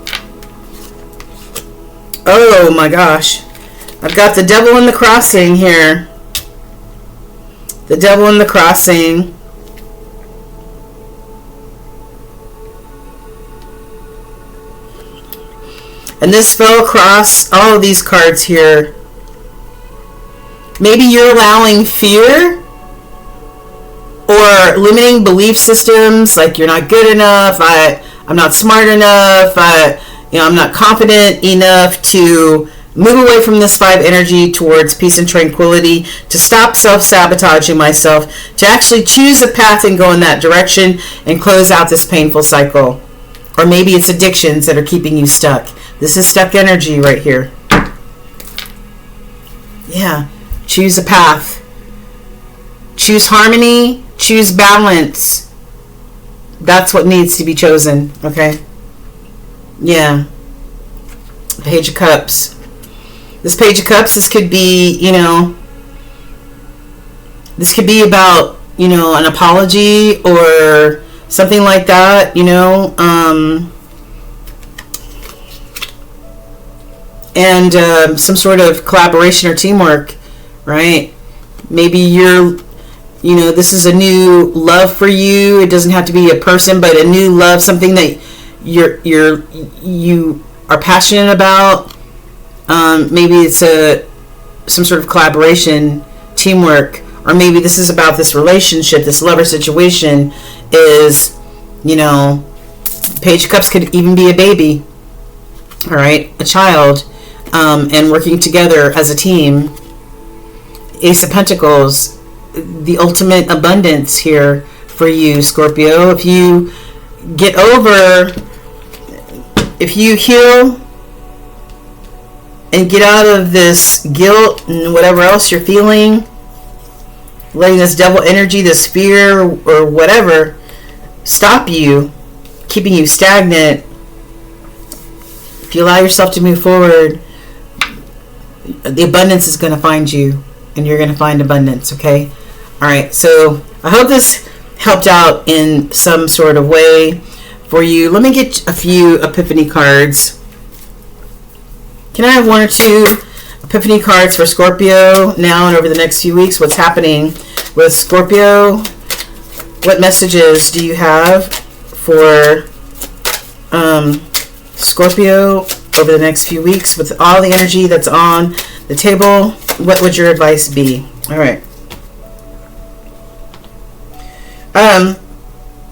Oh my gosh. I've got the Devil in the Crossing here. The Devil in the Crossing. And this fell across all of these cards here. Maybe you're allowing fear or limiting belief systems, like you're not good enough, I'm not smart enough, I'm not confident enough to move away from this 5 energy towards peace and tranquility, to stop self-sabotaging myself, to actually choose a path and go in that direction and close out this painful cycle. Or maybe it's addictions that are keeping you stuck. This is stuck energy right here. Yeah. Choose a path. Choose harmony. Choose balance. That's what needs to be chosen. Okay? Yeah. Page of Cups. This Page of Cups, this could be, this could be about, an apology or something like that, and some sort of collaboration or teamwork, right? Maybe this is a new love for you. It doesn't have to be a person, but a new love, something that you are passionate about. Maybe it's some sort of collaboration, teamwork, or maybe this is about this relationship, this lover situation is, Page of Cups could even be a baby, all right, a child, and working together as a team. Ace of Pentacles, the ultimate abundance here for you, Scorpio. If you heal and get out of this guilt and whatever else you're feeling, letting this devil energy, this fear or whatever stop you, keeping you stagnant, if you allow yourself to move forward, the abundance is going to find you and you're going to find abundance. Okay? All right. So I hope this helped out in some sort of way for you. Let me get a few epiphany cards. Can I have 1 or 2 epiphany cards for Scorpio now and over the next few weeks? What's happening with Scorpio? What messages do you have for Scorpio over the next few weeks with all the energy that's on the table? What would your advice be? All right.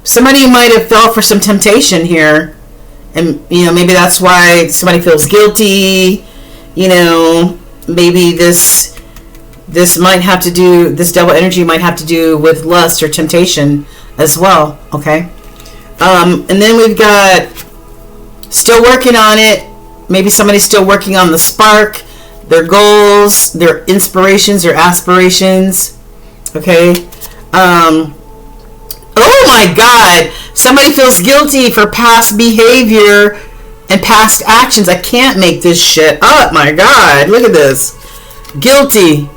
Somebody might have fell for some temptation here, and maybe that's why somebody feels guilty. Maybe this might have to do, this devil energy might have to do with lust or temptation as well. Okay. And then we've got still working on it. Maybe somebody's still working on the spark, their goals, their inspirations, their aspirations. Okay. Oh my God. Somebody feels guilty for past behavior and past actions. I can't make this shit up. My God. Look at this. Guilty.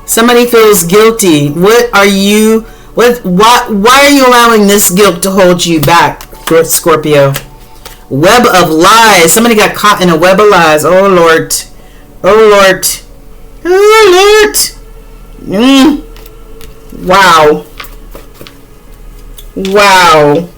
Somebody feels guilty. Why are you allowing this guilt to hold you back, Scorpio? Web of lies. Somebody got caught in a web of lies. Oh Lord. Oh Lord. Oh Lord. Wow. Wow.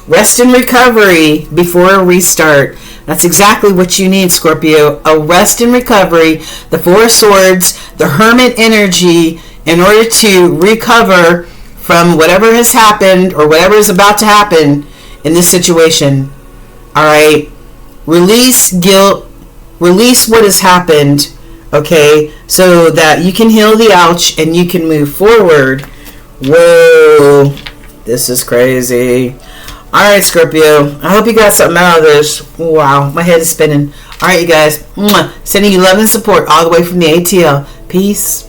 Rest and recovery before a restart. That's exactly what you need, Scorpio. A rest and recovery. The 4 of Swords, the Hermit energy, in order to recover from whatever has happened or whatever is about to happen in this situation. All right. Release guilt. Release what has happened, okay, so that you can heal the ouch and you can move forward. Whoa, this is crazy. All right, Scorpio, I hope you got something out of this. Wow, my head is spinning. All right, you guys, sending you love and support all the way from the ATL. Peace.